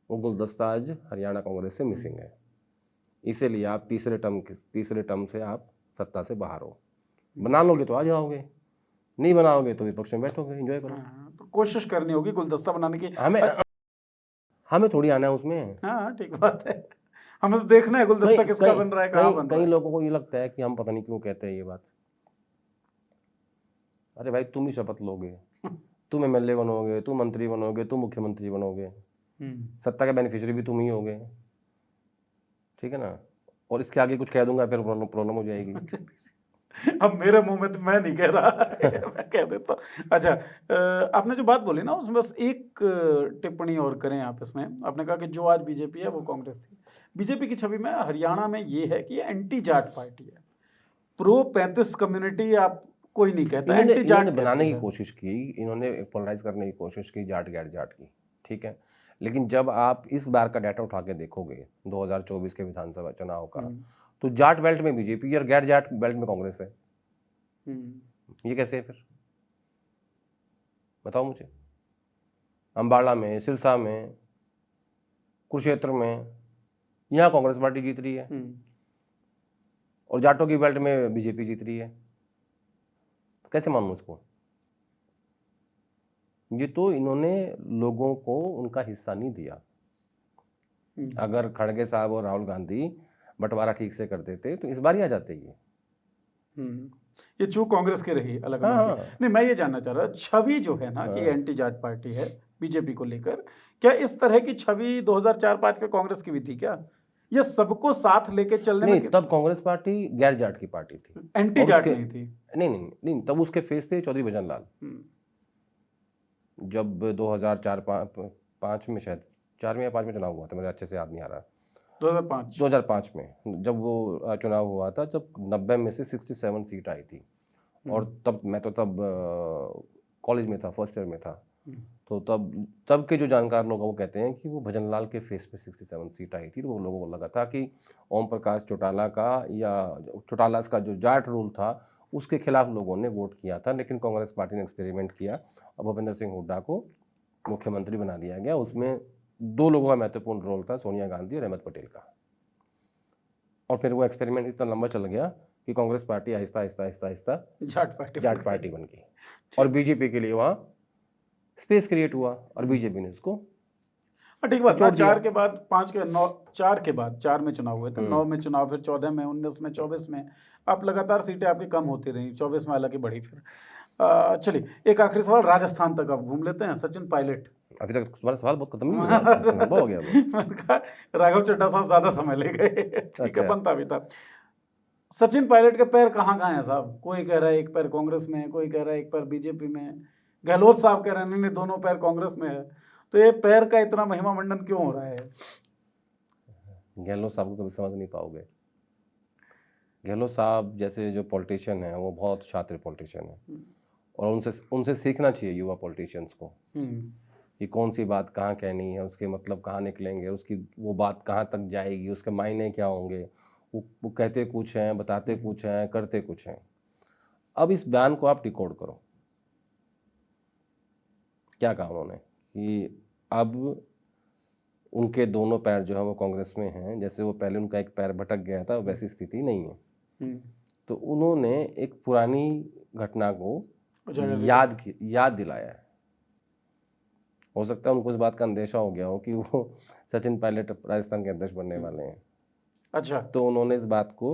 वो गुलदस्ता आज हरियाणा कांग्रेस से मिसिंग है, इसीलिए आप तीसरे टर्म से आप सत्ता से बाहर हो। बना लोगे तो आ जाओगे, नहीं बनाओगे तो विपक्ष में बैठोगे, एंजॉय करो। तो कोशिश करनी होगी गुलदस्ता बनाने की। हमें थोड़ी आना है उसमें। हाँ ठीक बात है, हमें तो देखना है गुलदस्ता किसका बन रहा है, कहाँ बन रहा है। कई लोगों को ये लगता है कि हम पता नहीं क्यों कहते हैं ये बात। अरे भाई तुम ही शपथ लोगे, तुम एमएलए बनोगे, तुम मंत्री बनोगे, तुम मुख्यमंत्री बनोगे, सत्ता के बेनिफिशियरी भी तुम ही होगे, ठीक है ना। और इसके आगे कुछ कह दूंगा फिर प्रॉब्लम हो जाएगी। अब मेरे मुंह में तो मैं नहीं कह रहा मैं कह देता हूँ। अच्छा, आपने जो बात बोली ना उसमें बस एक टिप्पणी और करें आप इसमें। आपने कहा कि जो आज बीजेपी है वो कांग्रेस थी। बीजेपी की छवि में हरियाणा में ये है कि एंटी जाट पार्टी है, प्रो 35 कम्युनिटी आप कोई नहीं कहता, इन्होंने एंटी इन्होंने जाट बनाने कहते की हैं। कोशिश की, इन्होंने पोलराइज करने की कोशिश की जाट गैर जाट की, ठीक है। लेकिन जब आप इस बार का डाटा उठा के देखोगे 2024 के विधानसभा चुनाव का, तो जाट बेल्ट में बीजेपी और गैर जाट बेल्ट में कांग्रेस है। ये कैसे है फिर, बताओ मुझे। अम्बाला में, सिरसा में, कुरुक्षेत्र में, यहाँ कांग्रेस पार्टी जीत रही है और जाटों की बेल्ट में बीजेपी जीत रही है। तो कैसे मानूं इसको? ये तो इन्होंने लोगों को उनका हिस्सा नहीं दिया। अगर खड़गे साहब और राहुल गांधी बंटवारा ठीक से कर देते तो इस बार ही आ जाते ये चूक कांग्रेस की रही अलग हाँ, अलग की। हाँ। नहीं, मैं ये जानना चाह रहा, छवि जो है ना कि एंटी जाट पार्टी है बीजेपी को लेकर, क्या इस तरह की छवि 2004-5 के कांग्रेस की भी थी क्या? ये सबको साथ लेके चलने नहीं, में तब कांग्रेस पार्टी गैर जाट की पार्टी थी एंटी और जाट उसके नहीं थी। नहीं नहीं नहीं, तब उसके फेस थे चौधरी भजन लाल। जब 2004-5 में, शायद 4 में या 5 में चुनाव हुआ था, मेरे अच्छे से याद नहीं आ रहा। 2005 में जब वो चुनाव हुआ था, जब 90 में से 67 सीट आई थी और तब मैं तो तब कॉलेज में था, फर्स्ट ईयर में था। तो तब के जो जानकार लोग हैं वो कहते हैं कि वो भजनलाल के फेस पे 67 सीट आई थी। तो वो लोगों को लगा था कि ओम प्रकाश चौटाला का या चौटाला का जो जाट रूल था उसके खिलाफ लोगों ने वोट किया था। लेकिन कांग्रेस पार्टी ने एक्सपेरिमेंट किया और भूपेंद्र सिंह हुड्डा को मुख्यमंत्री बना दिया गया। उसमें 2 लोगों का महत्वपूर्ण रोल था, सोनिया गांधी और अहमद पटेल का। और फिर वो एक्सपेरिमेंट इतना लंबा चल गया कि कांग्रेस पार्टी आहिस्ता आहिस्ता आहिस्ता आहिस्ता जाट पार्टी बन गई और बीजेपी के लिए वहाँ स्पेस क्रिएट हुआ और बीजेपी ने उसको ठीक बात। 4 के बाद 5 के 9, 4 के बाद 4 में चुनाव हुए थे, 9 में चुनाव, फिर 14 में, 19 में, 24 में, आप लगातार सीटें आपकी कम होती रही, 24 में हालांकि बढ़ी। फिर चलिए एक आखिरी सवाल, राजस्थान तक आप घूम लेते हैं। सचिन पायलट। अभी तक तुम्हारा सवाल बहुत खत्म नहीं हुआ, लंबा हो गया वो। मैंने कहा राघव चड्ढा साहब ज्यादा समय ले गए। ठीक है, बनता भी था। सचिन पायलट के पैर कहाँ कहाँ हैं साहब? कोई कह रहा है एक पैर कांग्रेस में है, कोई कह रहा है एक पैर बीजेपी में है, गहलोत साहब कह रहे हैं नहीं नहीं दोनों पैर कांग्रेस में है। तो ये पैर का इतना महिमा मंडन क्यों हो रहा है? गहलोत साहब को कभी समझ नहीं पाओगे। गहलोत साहब जैसे जो पॉलिटिशियन है वो बहुत शातिर पॉलिटिशियन है और उनसे सीखना चाहिए युवा पॉलिटिशियंस को कि कौन सी बात कहाँ कहनी है, उसके मतलब कहाँ निकलेंगे, उसकी वो बात कहाँ तक जाएगी, उसके मायने क्या होंगे। वो कहते कुछ हैं, बताते कुछ हैं, करते कुछ हैं। अब इस बयान को आप डिकोड करो। क्या कहा उन्होंने कि अब उनके दोनों पैर जो है वो कांग्रेस में हैं। जैसे वो पहले उनका एक पैर भटक गया था वैसी स्थिति नहीं है। तो उन्होंने एक पुरानी घटना को याद दिलाया है। हो सकता है उनको इस बात का अंदेशा हो गया हो कि वो सचिन पायलट राजस्थान के अध्यक्ष बनने वाले हैं। अच्छा, तो उन्होंने इस बात को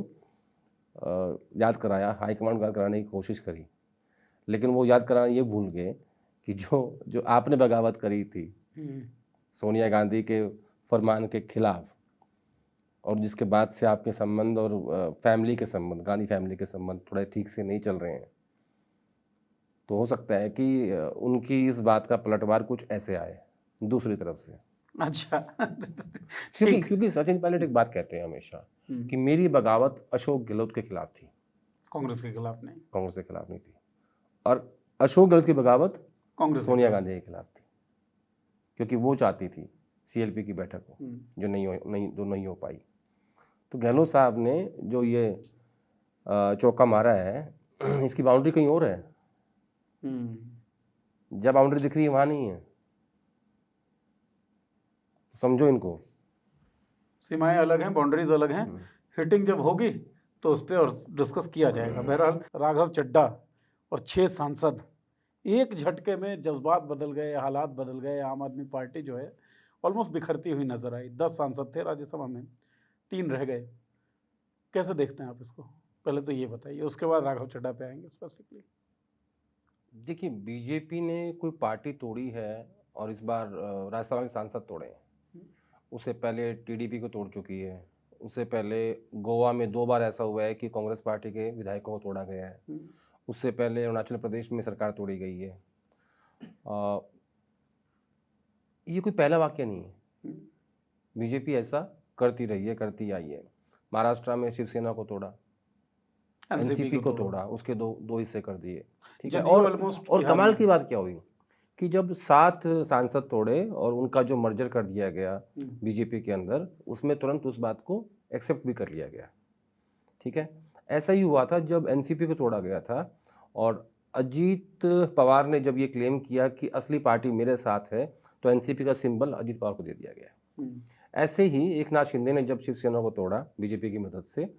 याद कराया, हाईकमांड को याद कराने की कोशिश करी, लेकिन वो याद कराना ये भूल गए कि जो आपने बगावत करी थी सोनिया गांधी के फरमान के खिलाफ और जिसके बाद से आपके संबंध और फैमिली के संबंध, गांधी फैमिली के संबंध थोड़े ठीक से नहीं चल रहे हैं। तो हो सकता है कि उनकी इस बात का पलटवार कुछ ऐसे आए दूसरी तरफ से। अच्छा। क्योंकि सचिन पायलट एक बात कहते हैं हमेशा कि मेरी बगावत अशोक गहलोत के खिलाफ थी, कांग्रेस के खिलाफ नहीं थी। और अशोक गहलोत की बगावत कांग्रेस सोनिया गांधी के खिलाफ थी, क्योंकि वो चाहती थी CLP की बैठक हो जो नहीं हो पाई। तो गहलोत साहब ने जो ये चौका मारा है इसकी बाउंड्री कहीं और है। जब बाउंड्री दिख रही है वहाँ नहीं है। समझो इनको, सीमाएं अलग हैं, बाउंड्रीज अलग हैं। हिटिंग जब होगी तो उस पर और डिस्कस किया जाएगा। बहरहाल राघव चड्ढा और 6 सांसद, एक झटके में जज्बात बदल गए, हालात बदल गए। आम आदमी पार्टी जो है ऑलमोस्ट बिखरती हुई नजर आई। 10 सांसद थे राज्यसभा में, 3 रह गए। कैसे देखते हैं आप इसको? पहले तो ये बताइए, उसके बाद राघव चड्ढा पे आएंगे स्पेसिफिकली। देखिए, बीजेपी ने कोई पार्टी तोड़ी है और इस बार राज्यसभा के सांसद तोड़े हैं। उससे पहले TDP को तोड़ चुकी है। उससे पहले गोवा में 2 बार ऐसा हुआ है कि कांग्रेस पार्टी के विधायकों को तोड़ा गया है। उससे पहले अरुणाचल प्रदेश में सरकार तोड़ी गई है। ये कोई पहला वाक्य नहीं है। बीजेपी ऐसा करती रही है, करती आई है। महाराष्ट्र में शिवसेना को तोड़ा, एनसीपी को तोड़ा, उसके दो हिस्से कर दिए, ठीक है। जदयू और almost और बिहार कमाल में। की बात क्या हुई कि जब 7 सांसद तोड़े और उनका जो मर्जर कर दिया गया बीजेपी के अंदर, उसमें तुरंत उस बात को एक्सेप्ट भी कर लिया गया, ठीक है। ऐसा ही हुआ था जब एनसीपी को तोड़ा गया था और अजीत पवार ने जब ये क्लेम किया कि असली पार्टी मेरे साथ है, तो एनसीपी का सिंबल अजीत पवार को दे दिया गया। ऐसे ही एकनाथ शिंदे ने जब शिवसेना को तोड़ा बीजेपी की मदद से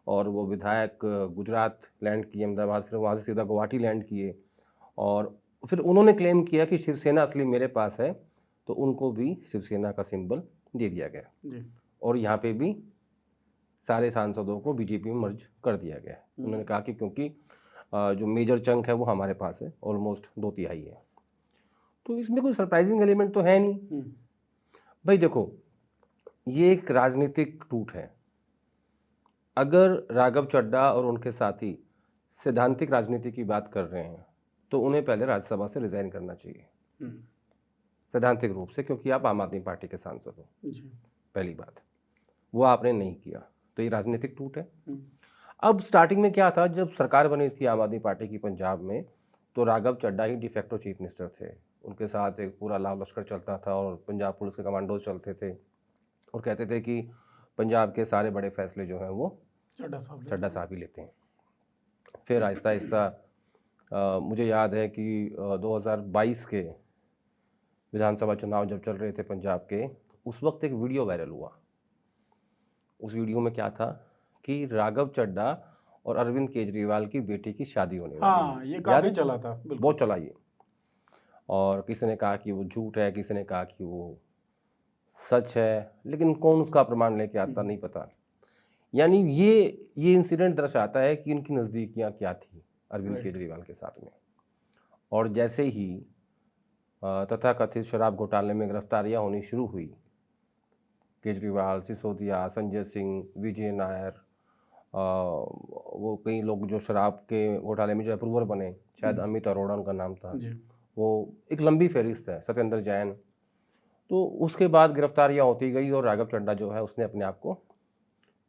और वो विधायक गुजरात लैंड किए अहमदाबाद, फिर वहाँ से सीधा गुवाहाटी लैंड किए और फिर उन्होंने क्लेम किया कि शिवसेना असली मेरे पास है, तो उनको भी शिवसेना का सिंबल दे दिया गया और यहाँ पे भी सारे सांसदों को बीजेपी में मर्ज कर दिया गया। उन्होंने कहा कि क्योंकि जो मेजर चंक है वो हमारे पास है, ऑलमोस्ट 2/3 है, तो इसमें कोई सरप्राइजिंग एलिमेंट तो है नहीं। भाई देखो, ये एक राजनीतिक टूट है। अगर राघव चड्ढा और उनके साथी सैद्धांतिक राजनीति की बात कर रहे हैं तो उन्हें पहले राज्यसभा से रिजाइन करना चाहिए सैद्धांतिक रूप से, क्योंकि आप आम आदमी पार्टी के सांसद हो, पहली बात। वो आपने नहीं किया, तो ये राजनीतिक टूट है। अब स्टार्टिंग में क्या था, जब सरकार बनी थी आम आदमी पार्टी की पंजाब में, तो राघव चड्ढा ही डिफेक्टो चीफ मिनिस्टर थे। उनके साथ एक पूरा लाल लश्कर चलता था और पंजाब पुलिस के कमांडोज चलते थे और कहते थे कि पंजाब के सारे बड़े फैसले जो हैं वो चड्ढा साहब ही लेते हैं। फिर आहिस्ता आहिस्ता मुझे याद है कि 2022 के विधानसभा चुनाव जब चल रहे थे पंजाब के, उस वक्त एक वीडियो वायरल हुआ। उस वीडियो में क्या था कि राघव चड्ढा और अरविंद केजरीवाल की बेटी की शादी होने वाली है। ये काफी चला था, बहुत चला ये। और किसी ने कहा कि वो झूठ है, किसी ने कहा कि वो सच है, लेकिन कौन उसका प्रमाण लेके आता नहीं पता। यानी ये इंसिडेंट दर्शाता है कि इनकी नज़दीकियाँ क्या थी अरविंद केजरीवाल के साथ में। और जैसे ही तथाकथित शराब घोटाले में गिरफ्तारियां होनी शुरू हुई, केजरीवाल, सिसोदिया, संजय सिंह, विजय नायर, वो कई लोग जो शराब के घोटाले में जो अप्रूवर बने, शायद अमित अरोड़ा उनका नाम था, वो एक लंबी फहरिस्त है, सत्येंद्र जैन। तो उसके बाद गिरफ्तारियां होती गई और राघव चड्ढा जो है उसने अपने आप को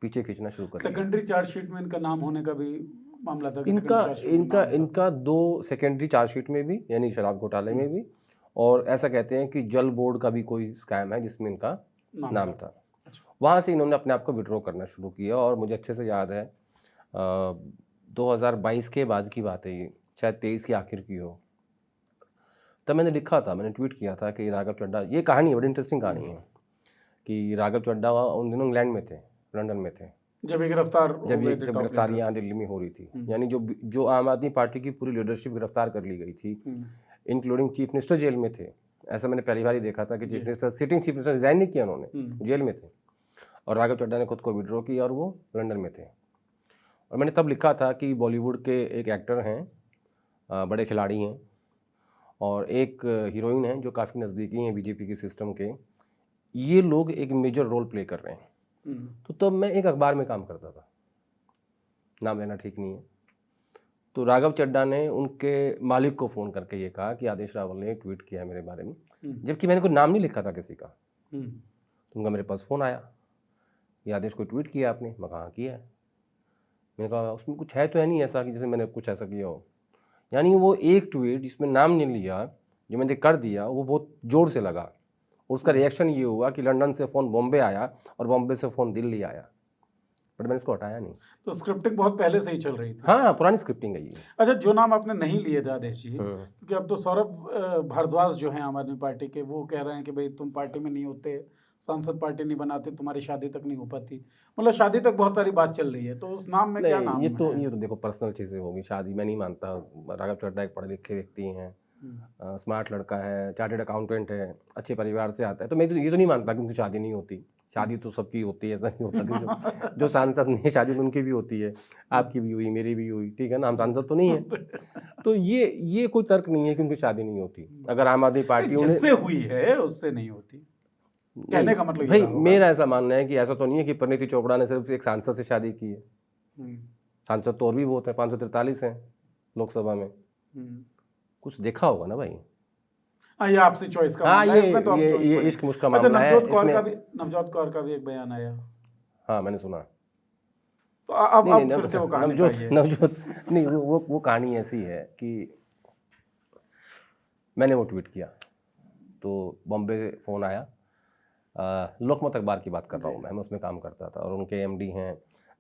पीछे खींचना शुरू कर दिया। सेकेंडरी चार्जशीट में इनका नाम होने का भी मामला था। इनका 2 सेकेंडरी चार्जशीट में भी, यानी शराब घोटाले में भी, और ऐसा कहते हैं कि जल बोर्ड का भी कोई स्कैम है जिसमें इनका नाम था। वहाँ से इन्होंने अपने आप को विड्रॉ करना शुरू किया। और मुझे अच्छे से याद है 2022 के बाद की बात है, ये शायद 23 की आखिर की हो, तब मैंने लिखा था, मैंने ट्वीट किया था कि राघव चड्ढा, ये कहानी बड़ी इंटरेस्टिंग कहानी है कि राघव चड्ढा उन दिनों इंग्लैंड में थे, लंदन में थे, जब गिरफ्तारियां दिल्ली में हो रही थी। यानी जो आम आदमी पार्टी की पूरी लीडरशिप गिरफ्तार कर ली गई थी, इंक्लूडिंग चीफ मिनिस्टर जेल में थे। ऐसा मैंने पहली बार ही देखा था कि chief minister, sitting chief minister resign नहीं किया उन्होंने, जेल में थे, और राघव चड्ढा ने खुद को विड्रॉ किया और वो लंदन में थे। और मैंने तब लिखा था कि बॉलीवुड के एक एक्टर हैं, बड़े खिलाड़ी हैं, और एक हीरोइन है जो काफ़ी नज़दीकी हैं बीजेपी के सिस्टम के, ये लोग एक मेजर रोल प्ले कर रहे हैं। तो तब मैं एक अखबार में काम करता था, नाम लेना ठीक नहीं है। तो राघव चड्ढा ने उनके मालिक को फ़ोन करके ये कहा कि आदेश रावल ने ट्वीट किया मेरे बारे में, जबकि मैंने कोई नाम नहीं लिखा था किसी का। तो उनका मेरे पास फ़ोन आया, ये आदेश को ट्वीट किया आपने? मैं कहा किया है। मैंने कहा उसमें कुछ है तो है नहीं ऐसा कि जैसे मैंने कुछ ऐसा किया हो। यानी वो एक ट्वीट जिसमें नाम नहीं लिया, जो मैंने कर दिया, वो बहुत ज़ोर से लगा। और उसका रिएक्शन ये हुआ कि लंदन से फ़ोन बॉम्बे आया और बॉम्बे से फ़ोन दिल्ली आया, बट मैंने इसको हटाया नहीं। तो स्क्रिप्टिंग बहुत पहले से ही चल रही थी। हाँ, पुरानी स्क्रिप्टिंग है ये। अच्छा, जो नाम आपने नहीं लिए थे आदेश जी, क्योंकि अब तो सौरभ भारद्वाज जो हैं आम आदमी पार्टी के, वो कह रहे हैं कि भाई तुम पार्टी में नहीं होते, सांसद पार्टी नहीं बनाते, तुम्हारी शादी तक नहीं हो पाती, मतलब शादी तक बहुत सारी बात चल रही है। तो उस नाम में क्या नाम ये तो देखो पर्सनल चीज़ें होगी, शादी मैं नहीं मानता। राघव चड्ढा एक पढ़े लिखे व्यक्ति हैं, स्मार्ट लड़का है, चार्टेड अकाउंटेंट है, अच्छे परिवार से आता है, तो मैं तो ये तो नहीं मानता कि उनकी शादी नहीं होती। शादी तो सबकी होती है, ऐसा नहीं होता कि जो सांसद नहीं, शादी तो उनकी भी होती है, आपकी भी हुई, मेरी भी हुई, ठीक है ना, हम सांसद तो नहीं है। तो ये कोई तर्क नहीं है कि उनकी शादी नहीं होती। अगर आम आदमी पार्टी जिससे हुई है उससे नहीं होती, कहने का मतलब भाई मेरा ऐसा मानना है कि ऐसा तो नहीं है कि परिणीति चोपड़ा ने सिर्फ एक सांसद से शादी की है। सांसद तो और भी बहुत है, 543 हैं लोकसभा में। कुछ देखा होगा ना भाई। ये आपसे चॉइस का मामला है, इसमें तो ये इश्क मुश्क का मामला है। नवजोत कौर का भी एक बयान आया। हाँ, मैंने सुना। तो अब नहीं, फिर से वो कहानी नवजोत बताइए। नवजोत नहीं, वो कहानी ऐसी है कि मैंने वो ट्वीट किया तो बॉम्बे से फ़ोन आया। लोकमत अखबार की बात कर रहा हूँ मैं उसमें काम करता था, और उनके एमडी हैं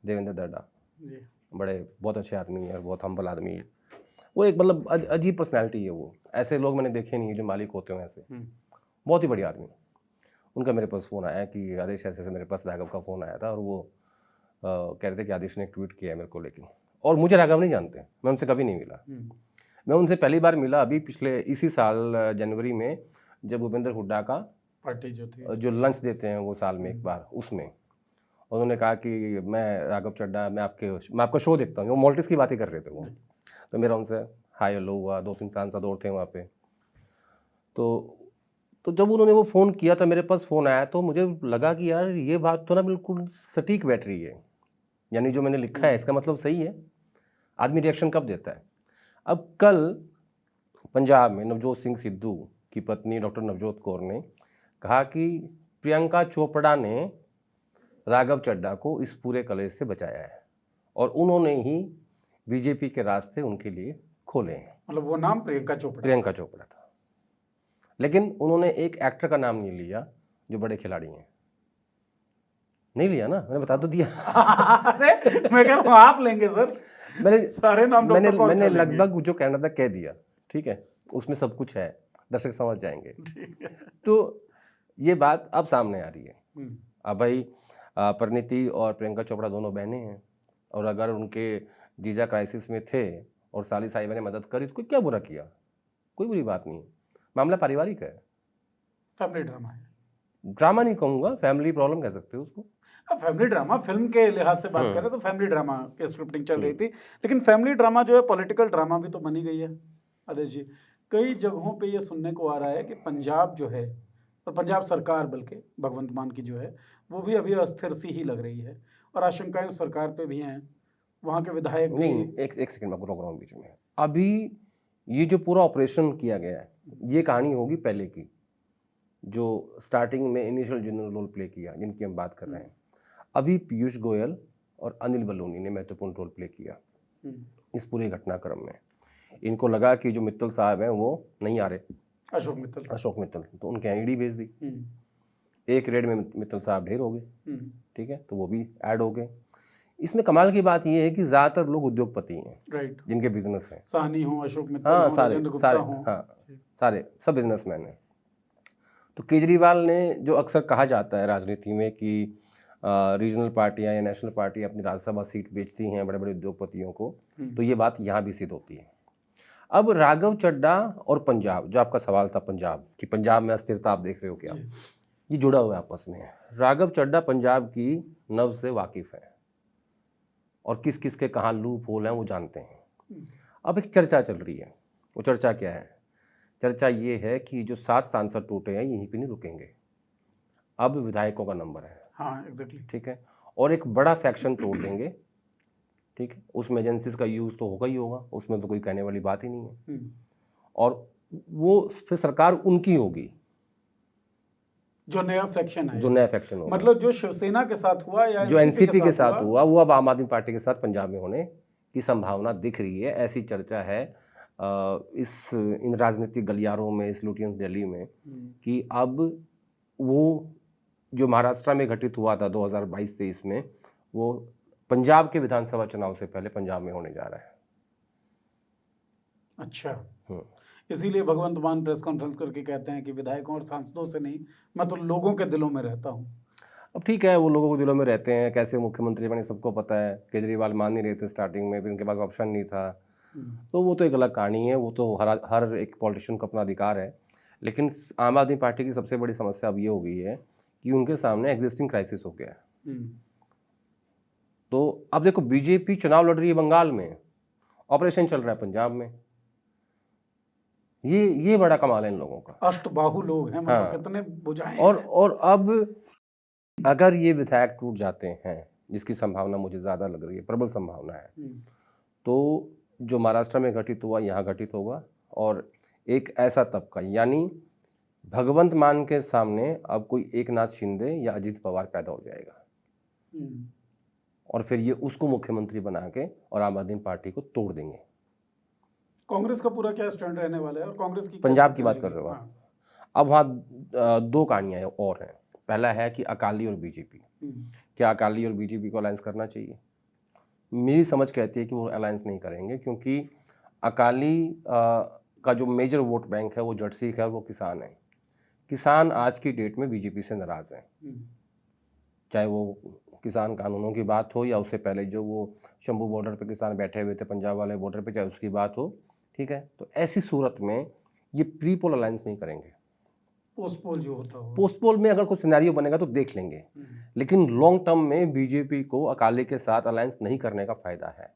देवेंद्र दड्डा, जी। बड़े बहुत अच्छे आदमी हैं और बहुत हम्बल आदमी है। वो एक मतलब अजीब पर्सनैलिटी है वो, ऐसे लोग मैंने देखे नहीं है जो मालिक होते हैं ऐसे, बहुत ही बढ़िया आदमी। उनका मेरे पास फ़ोन आया कि आदेश ऐसे मेरे पास राघव का फ़ोन आया था, और वो कह रहे थे कि आदेश ने एक ट्वीट किया है मेरे को लेके, और मुझे राघव नहीं जानते, मैं उनसे कभी नहीं मिला। मैं उनसे पहली बार मिला अभी पिछले इसी साल जनवरी में, जब भूपेंद्र हुड्डा का पार्टी जो थी, जो लंच देते हैं वो साल में एक बार, उसमें उन्होंने कहा कि मैं राघव चड्ढा, मैं आपका शो देखता हूँ। वो मॉल्टिस की बात ही कर रहे थे वो, तो मेरा उनसे हाय हेलो हुआ, 2-3 सांसद और थे वहाँ पे। तो जब उन्होंने वो फ़ोन किया था, मेरे पास फ़ोन आया, तो मुझे लगा कि यार ये बात तो ना बिल्कुल सटीक बैठ रही है, यानी जो मैंने लिखा है इसका मतलब सही है। आदमी रिएक्शन कब देता है? अब कल पंजाब में नवजोत सिंह सिद्धू की पत्नी डॉक्टर नवजोत कौर ने कहा कि प्रियंका चोपड़ा ने राघव चड्ढा को इस पूरे कलेश से बचाया है, और उन्होंने ही बीजेपी के रास्ते उनके लिए खोले हैं। मतलब वो नाम प्रियंका चोपड़ा था, लेकिन उन्होंने एक एक्टर का नाम नहीं लिया जो बड़े खिलाड़ी हैं। नहीं लिया ना, मैंने बता तो दिया। अरे मैं कह रहा हूँ आप लेंगे सर, सारे नाम डॉक्टर कौर मैंने का लेंगे। लगभग जो कहना था कह दिया, ठीक है, उसमें सब कुछ है, दर्शक समझ जाएंगे। ठीक है। तो ये बात अब सामने आ रही है। अब भाई परिणीति और प्रियंका चोपड़ा दोनों बहनें हैं, और अगर उनके जीजा क्राइसिस में थे और साली साहिबा ने मदद करी तो कोई क्या बुरा किया, कोई बुरी बात नहीं। मामला पारिवारिक है, फैमिली ड्रामा है। ड्रामा नहीं कहूँगा, फैमिली प्रॉब्लम कह सकते हो उसको। अब फैमिली ड्रामा फिल्म के लिहाज से बात करें तो फैमिली ड्रामा की स्क्रिप्टिंग चल रही थी, लेकिन फैमिली ड्रामा जो है पॉलिटिकल ड्रामा भी तो बनी गई है आदेश जी। कई जगहों पे ये सुनने को आ रहा है कि पंजाब जो है, और पंजाब सरकार बल्कि भगवंत मान की जो है, वो भी अभी अस्थिर सी ही लग रही है, और आशंकाएं सरकार पे भी हैं, वहाँ के विधायक भी। नहीं, एक सेकंड में रोक रहा हूँ बीच में। अभी ये जो पूरा ऑपरेशन किया गया है, ये कहानी होगी पहले की, जो स्टार्टिंग में इनिशियल जिन्होंने रोल प्ले किया, जिनकी हम बात कर रहे हैं। अभी पीयूष गोयल और अनिल बलूनी ने महत्वपूर्ण रोल प्ले किया इस पूरे घटनाक्रम में। इनको लगा कि जो मित्तल साहब हैं वो नहीं आ रहे, अशोक मित्तल, तो उनके यहाँ ईडी भेज दी। एक रेड में मित्तल साहब ढेर हो गए, ठीक है, तो वो भी ऐड हो गए। इसमें कमाल की बात ये है कि ज़्यादातर लोग उद्योगपति हैं, राइट, जिनके बिजनेस हैं, साहनी हो, अशोक मित्तल हो, राजेंद्र गुप्ता हो, सारे सब बिजनेसमैन हैं। तो केजरीवाल ने, जो अक्सर कहा जाता है राजनीति में कि रीजनल पार्टियां या नेशनल पार्टी अपनी राज्यसभा सीट बेचती हैं बड़े बड़े उद्योगपतियों को, तो ये बात यहाँ भी सिद्ध होती है। अब राघव चड्ढा और पंजाब, जो आपका सवाल था पंजाब कि पंजाब में अस्थिरता आप देख रहे हो क्या, ये जुड़ा हुआ है आपस में। राघव चड्ढा पंजाब की नब्ज से वाकिफ है, और किस किस के कहाँ लूप होल हैं वो जानते हैं। अब एक चर्चा चल रही है, वो चर्चा क्या है? चर्चा ये है कि जो 7 सांसद टूटे हैं यहीं पे नहीं रुकेंगे, अब विधायकों का नंबर है। हाँ एग्जैक्टली, ठीक है, और एक बड़ा फैक्शन तोड़ देंगे, ठीक है, उसमें एजेंसीज का यूज़ तो होगा ही होगा, उसमें तो कोई कहने वाली बात ही नहीं है, और वो फिर सरकार उनकी होगी, जो नया फैक्शन होगा। मतलब जो शिवसेना के साथ हुआ या जो एनसीपी के साथ हुआ, वो अब आम आदमी पार्टी के साथ पंजाब में होने की संभावना दिख रही है। ऐसी चर्चा है इन राजनीतिक गलियारों में, इस लुटियंस दिल्ली में, कि अब वो जो महाराष्ट्र में घटित हुआ था 2022-23 में, वो पंजाब के विधानसभा चुनाव से पहले पंजाब में होने जा रहा है। अच्छा, इसीलिए भगवंत मान प्रेस कॉन्फ्रेंस करके कहते हैं कि विधायकों और सांसदों से नहीं, मैं तो लोगों के दिलों में रहता हूँ। अब ठीक है, वो लोगों के दिलों में रहते हैं, कैसे मुख्यमंत्री बने सबको पता है। केजरीवाल मान नहीं रहे थे स्टार्टिंग में, फिर उनके पास ऑप्शन नहीं था, तो वो तो एक अलग कहानी है, वो तो हर एक पॉलिटिशियन का अपना अधिकार है। लेकिन आम आदमी पार्टी की सबसे बड़ी समस्या अब ये हो गई है कि उनके सामने एग्जिस्टिंग क्राइसिस हो गया है। तो अब देखो, बीजेपी चुनाव लड़ रही है बंगाल में, ऑपरेशन चल रहा है पंजाब में। ये बड़ा कमाल है इन लोगों का, अष्टबाहु लोग हैं, मतलब हाँ, कितने बुझाए हैं। और अब अगर ये विधायक टूट जाते हैं, जिसकी संभावना मुझे ज़्यादा लग रही है, प्रबल संभावना है, तो जो महाराष्ट्र में घटित हुआ यहाँ घटित होगा, और एक ऐसा तबका, यानी भगवंत मान के सामने अब कोई एकनाथ शिंदे या अजित पवार पैदा हो जाएगा, और फिर ये उसको मुख्यमंत्री बना के और आम आदमी पार्टी को तोड़ देंगे। कांग्रेस का पूरा क्या स्टैंड रहने वाला है और कांग्रेस की क्या पंजाब की स्थिति बात कर रहेगी? रहे हो आप। हाँ। अब वहाँ दो कहानियाँ और हैं। पहला है कि अकाली और बीजेपी, क्या अकाली और बीजेपी को अलायंस करना चाहिए? मेरी समझ कहती है कि वो अलायंस नहीं करेंगे, क्योंकि अकाली का जो मेजर वोट बैंक है वो जट सिख है और वो किसान है। किसान आज की डेट में बीजेपी से नाराज़ हैं, चाहे वो किसान कानूनों की बात हो या उससे पहले जो वो शंभू बॉर्डर पे किसान बैठे हुए थे पंजाब वाले बॉर्डर पे, चाहे उसकी बात हो। ठीक है, तो ऐसी सूरत में ये प्री पोल अलायंस नहीं करेंगे। पोस्ट पोल जो होता हो, पोस्ट पोल में अगर कोई सिनेरियो बनेगा तो देख लेंगे, लेकिन लॉन्ग टर्म में बीजेपी को अकाली के साथ अलायंस नहीं करने का फायदा है।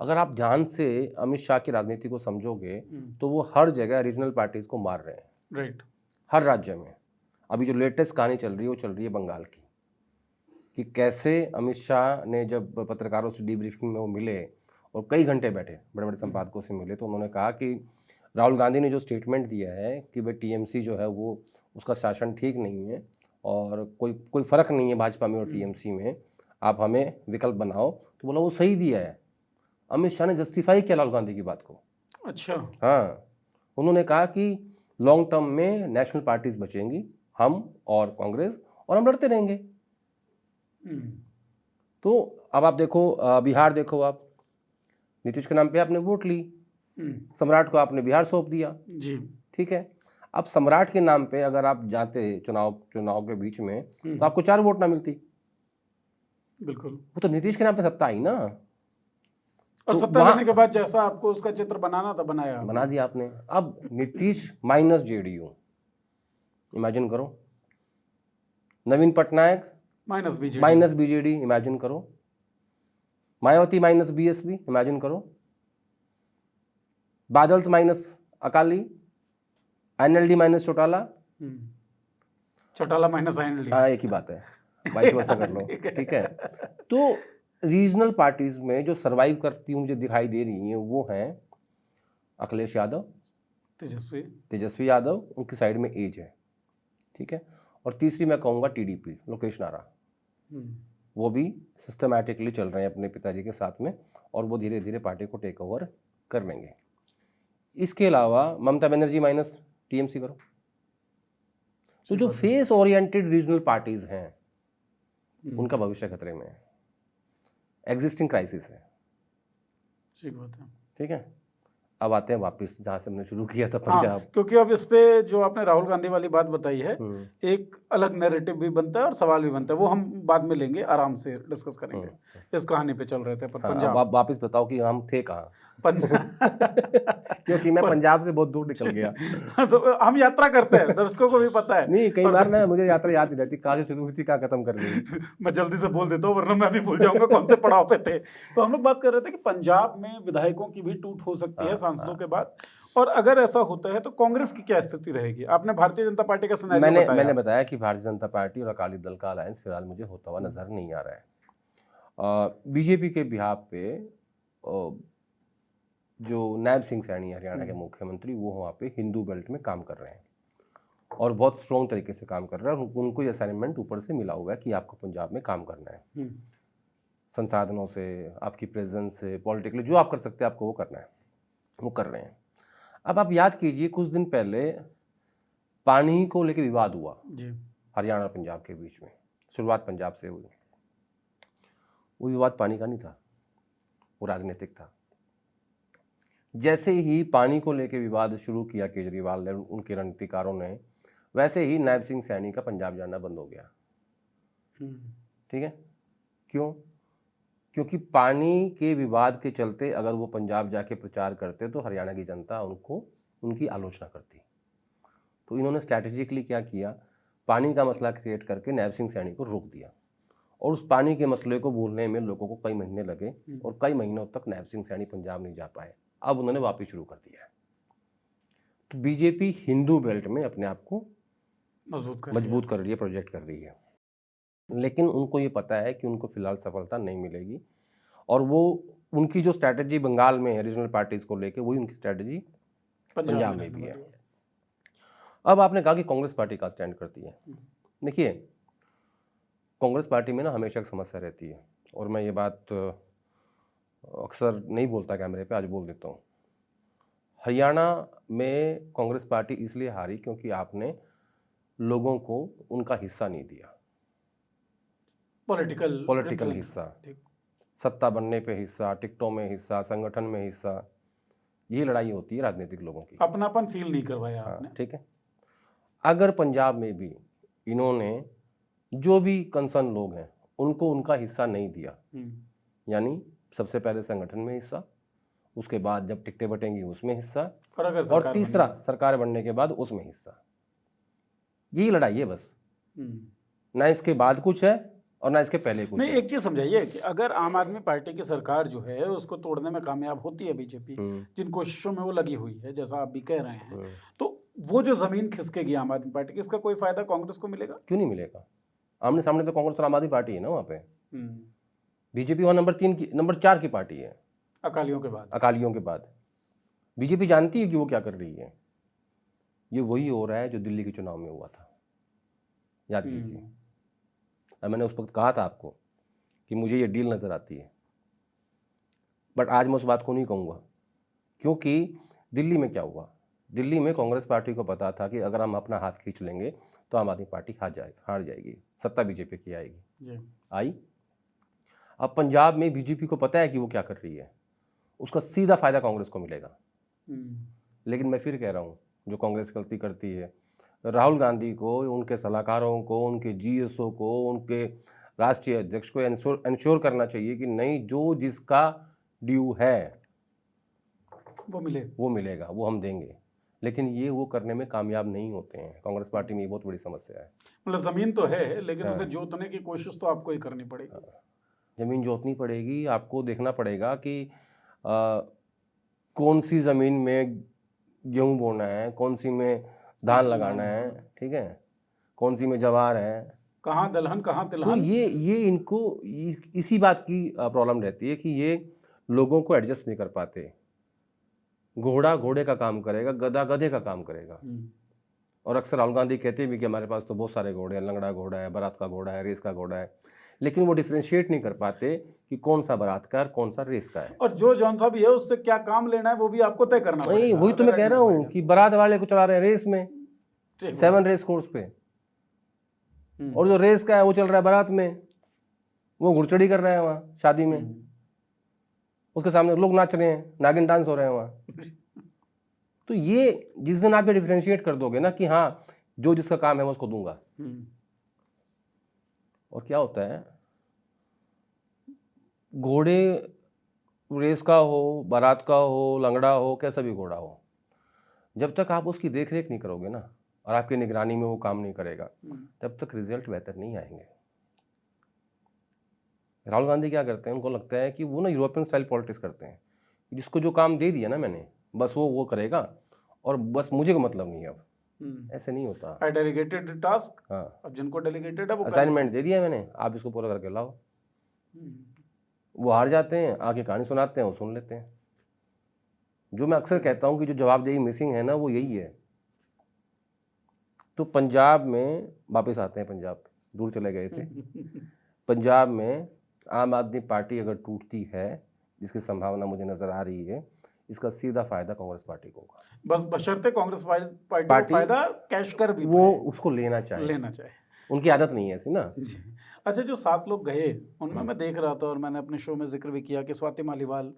अगर आप ध्यान से अमित शाह की राजनीति को समझोगे तो वो हर जगह रीजनल पार्टीज को मार रहे हैं, राइट। हर राज्य में। अभी जो लेटेस्ट कहानी चल रही है वो चल रही है बंगाल की, कि कैसे अमित शाह ने जब पत्रकारों से डीब्रीफिंग में वो मिले और कई घंटे बैठे, बड़े बड़े संपादकों से मिले, तो उन्होंने कहा कि राहुल गांधी ने जो स्टेटमेंट दिया है कि भाई टीएमसी जो है वो उसका शासन ठीक नहीं है और कोई फ़र्क नहीं है भाजपा में और टीएमसी में, आप हमें विकल्प बनाओ, तो बोला वो सही दिया है। अमित शाह ने जस्टिफाई किया राहुल गांधी की बात को। अच्छा। हाँ, उन्होंने कहा कि लॉन्ग टर्म में नेशनल पार्टीज बचेंगी, हम और कांग्रेस, और हम लड़ते रहेंगे। तो अब आप देखो, बिहार देखो, आप नीतीश के नाम पे आपने वोट ली, सम्राट को आपने बिहार सौंप दिया जी। ठीक है। अब सम्राट के नाम पे अगर आप जाते चुनाव के बीच में तो आपको 4 वोट ना मिलती। बिल्कुल। वो तो नीतीश के नाम पे सत्ता आई ना, और तो सत्ता लेने के बाद जैसा आपको उसका चित्र बनाना था बनाया, बना दिया आपने। अब नीतीश माइनस जेडीयू, इमेजिन करो। Naveen Patnaik minus BJD, imagine करो। मायावती माइनस बीएसपी, इमेजिन करो। Badals minus Akali, NLD minus Chautala, Chautala minus NLD, एक ही बात है, 22 वर्ष कर लो ठीक है। तो रीजनल पार्टीज में जो सरवाइव करती हुई मुझे दिखाई दे रही हैं वो हैं अखिलेश यादव, तेजस्वी यादव, उनकी साइड में एज है ठीक है। और तीसरी मैं कहूँगा टीडीपी, लोकेश नारा, वो भी सिस्टमैटिकली चल रहे हैं अपने पिताजी के साथ में और वो धीरे धीरे पार्टी को टेक ओवर कर लेंगे। इसके अलावा ममता बनर्जी माइनस टीएमसी करो। तो जो फेस ओरिएंटेड रीजनल पार्टीज हैं उनका भविष्य खतरे में है, एग्जिस्टिंग क्राइसिस है। ठीक है, अब आते हैं वापस जहाँ से हमने शुरू किया था, पंजाब। क्योंकि अब इस पे जो आपने राहुल गांधी वाली बात बताई है, एक अलग नैरेटिव भी बनता है और सवाल भी बनता है, वो हम बाद में लेंगे, आराम से डिस्कस करेंगे। इस कहानी पे चल रहे थे पर पंजाब। अब आप वापस बताओ कि हम थे कहाँ। क्योंकि मैं पंजाब से बहुत दूर निकल गया। तो हम यात्रा करते हैं, दर्शकों को भी पता है। नहीं, कई बार मुझे यात्रा याद नहीं रहती, कहाँ से शुरू हुई थी, कहाँ खत्म कर गई। मैं जल्दी से बोल देता हूँ वरना मैं भी भूल जाऊंगा कौन से पड़ाव पे थे। तो हम लोग बात कर रहे थे कि पंजाब में विधायकों की भी टूट हो सकती है सांसदों के बाद, और अगर ऐसा होता है तो कांग्रेस की क्या स्थिति रहेगी? आपने भारतीय जनता पार्टी का सिनेरियो बताया। मैंने बताया कि भारतीय जनता पार्टी और अकाली दल का अलायंस फिलहाल मुझे होता हुआ नजर नहीं आ रहा है। बीजेपी के बिहाफ पे जो नायब सिंह सैनी हरियाणा के मुख्यमंत्री, वो वहाँ पे हिंदू बेल्ट में काम कर रहे हैं और बहुत स्ट्रॉन्ग तरीके से काम कर रहे हैं, और उनको ये असाइनमेंट ऊपर से मिला हुआ है कि आपको पंजाब में काम करना है। संसाधनों से, आपकी प्रेजेंस से, पॉलिटिकली जो आप कर सकते हैं आपको वो करना है, वो कर रहे हैं। अब आप याद कीजिए, कुछ दिन पहले पानी को लेकर विवाद हुआ जी, हरियाणा और पंजाब के बीच में। शुरुआत पंजाब से हुई। वो विवाद पानी का नहीं था, वो राजनीतिक था। जैसे ही पानी को लेकर विवाद शुरू किया केजरीवाल ने, उनके रणनीतिकारों ने, वैसे ही नायब सिंह सैनी का पंजाब जाना बंद हो गया। ठीक है, क्यों? क्योंकि पानी के विवाद के चलते अगर वो पंजाब जाके प्रचार करते तो हरियाणा की जनता उनकी आलोचना करती। तो इन्होंने स्ट्रैटेजिकली क्या किया, पानी का मसला क्रिएट करके नायब सिंह सैनी को रोक दिया, और उस पानी के मसले को भूलने में लोगों को कई महीने लगे और कई महीनों तक नायब सिंह सैनी पंजाब नहीं जा पाए। अब उन्होंने वापस शुरू कर दिया है। तो बीजेपी हिंदू बेल्ट में अपने आप को मजबूत कर रही है, प्रोजेक्ट कर रही है, लेकिन उनको ये पता है कि उनको फिलहाल सफलता नहीं मिलेगी, और वो उनकी जो स्ट्रैटेजी बंगाल में है रीजनल पार्टीज को लेके, वही उनकी स्ट्रैटेजी पंजाब में भी है। अब आपने कहा कि कांग्रेस पार्टी का स्टैंड करती है। देखिए, कांग्रेस पार्टी में ना हमेशा एक समस्या रहती है, और मैं ये बात अक्सर नहीं बोलता कैमरे पे, आज बोल देता हूँ। हरियाणा में कांग्रेस पार्टी इसलिए हारी क्योंकि आपने लोगों को उनका हिस्सा नहीं दिया। पॉलिटिकल हिस्सा, ठीक। सत्ता बनने पे हिस्सा, टिकटों में हिस्सा, संगठन में हिस्सा, यही लड़ाई होती है राजनीतिक लोगों की। अपनापन फील नहीं करवाया हाँ, आपने। ठीक है। अगर पंजाब में भी इन्होंने जो भी कंसर्न लोग हैं उनको उनका हिस्सा नहीं दिया, यानी सबसे पहले संगठन में हिस्सा, उसके बाद जब टिकटें बटेंगी उसमें हिस्सा, और तीसरा सरकार बनने के बाद उसमें हिस्सा, यही लड़ाई है बस। ना इसके बाद कुछ है और ना इसके पहले कुछ नहीं। है। एक चीज समझाइए कि अगर आम आदमी पार्टी की सरकार जो है उसको तोड़ने में कामयाब होती है बीजेपी, जिन कोशिशों में वो लगी हुई है, जैसा आप भी कह रहे हैं, तो वो जो जमीन खिसकेगी आम आदमी पार्टी की, इसका कोई फायदा कांग्रेस को मिलेगा? क्यों नहीं मिलेगा? आमने सामने तो कांग्रेस और आम आदमी पार्टी है ना वहाँ पे। बीजेपी वहाँ नंबर 4 की पार्टी है अकालियों के बाद। बीजेपी जानती है कि वो क्या कर रही है। ये वही हो रहा है जो दिल्ली के चुनाव में हुआ था, याद कीजिए। और मैंने उस वक्त कहा था आपको कि मुझे ये डील नज़र आती है, बट आज मैं उस बात को नहीं कहूँगा, क्योंकि दिल्ली में क्या हुआ। दिल्ली में कांग्रेस पार्टी को पता था कि अगर हम अपना हाथ खींच लेंगे तो आम आदमी पार्टी हार जाएगी, सत्ता बीजेपी की आएगी। आई। अब पंजाब में बीजेपी को पता है कि वो क्या कर रही है, उसका सीधा फायदा कांग्रेस को मिलेगा। लेकिन मैं फिर कह रहा हूँ, जो कांग्रेस गलती करती है, राहुल गांधी को, उनके सलाहकारों को, उनके जीएसओ को, उनके राष्ट्रीय अध्यक्ष को इंश्योर करना चाहिए कि नहीं, जो जिसका ड्यू है वो मिलेगा, वो हम देंगे। लेकिन ये वो करने में कामयाब नहीं होते हैं। कांग्रेस पार्टी में ये बहुत बड़ी समस्या है। मतलब जमीन तो है, लेकिन उसे जोतने की कोशिश तो आपको ही करनी पड़ेगी। जमीन जोतनी पड़ेगी, आपको देखना पड़ेगा कि कौन सी जमीन में गेहूं बोना है, कौन सी में धान लगाना है, ठीक है, कौन सी में जवार है, कहाँ दलहन कहाँ तिलहन। तो ये इनको इसी बात की प्रॉब्लम रहती है कि ये लोगों को एडजस्ट नहीं कर पाते। घोड़ा घोड़े का काम करेगा, गधा गधे का काम करेगा। और अक्सर राहुल गांधी कहते भी कि हमारे पास तो बहुत सारे घोड़े हैं, लंगड़ा घोड़ा है, बारात का घोड़ा है, रेस का घोड़ा है, लेकिन वो डिफ्रेंशिएट नहीं कर पाते कि कौन सा बारात का और कौन सा रेस का है। और जो जौन सा भी है उससे क्या काम लेना है वो भी आपको तय करना पड़ेगा। नहीं, वही तो मैं कह रहा हूँ कि बारात वाले को चला रहे हैं रेस में, 7 रेस कोर्स पे, और जो रेस का है वो चल रहा है बारात में, वो घुड़चड़ी कर रहे हैं वहाँ शादी में, उसके सामने लोग नाच रहे हैं, नागिन डांस हो रहे हैं वहाँ। तो ये जिस दिन आप ये डिफ्रेंशिएट कर दोगे ना कि हाँ, जो जिसका काम है मैं उसको दूंगा, और क्या होता है, घोड़े रेस का हो, बारात का हो, लंगड़ा हो, कैसा भी घोड़ा हो, जब तक आप उसकी देख रेख नहीं करोगे ना और आपकी निगरानी में वो काम नहीं करेगा, तब तक रिजल्ट बेहतर नहीं आएंगे। राहुल गांधी क्या करते हैं, उनको लगता है कि वो ना यूरोपियन स्टाइल पॉलिटिक्स करते हैं, जिसको जो काम दे दिया ना मैंने, बस वो करेगा और बस मुझे कोई मतलब नहीं है। अब ऐसे नहीं होता। डेलीगेटेड टास्क, हाँ, अब जिनको डेलीगेटेड है वो असाइनमेंट दे दिया मैंने, आप इसको पूरा करके लाओ। वो हार जाते हैं, आके कहानी सुनाते हैं, वो सुन लेते हैं। जो मैं अक्सर कहता हूँ कि जो जवाबदेही मिसिंग है ना, वो यही है। तो पंजाब में वापस आते हैं, पंजाब दूर चले गए थे। पंजाब में आम आदमी पार्टी अगर टूटती है, जिसकी संभावना मुझे नजर आ रही है, इसका सीधा फायदा कांग्रेस पार्टी को होगा। बस बशर्ते कांग्रेस पार्टी को फायदा कैश कर भी वो उसको लेना चाहिए। उनकी आदत नहीं है ऐसी ना। अच्छा, जो 7 लोग गए उनमें मैं देख रहा था, और मैंने अपने शो में जिक्र भी किया कि स्वाति मालीवाल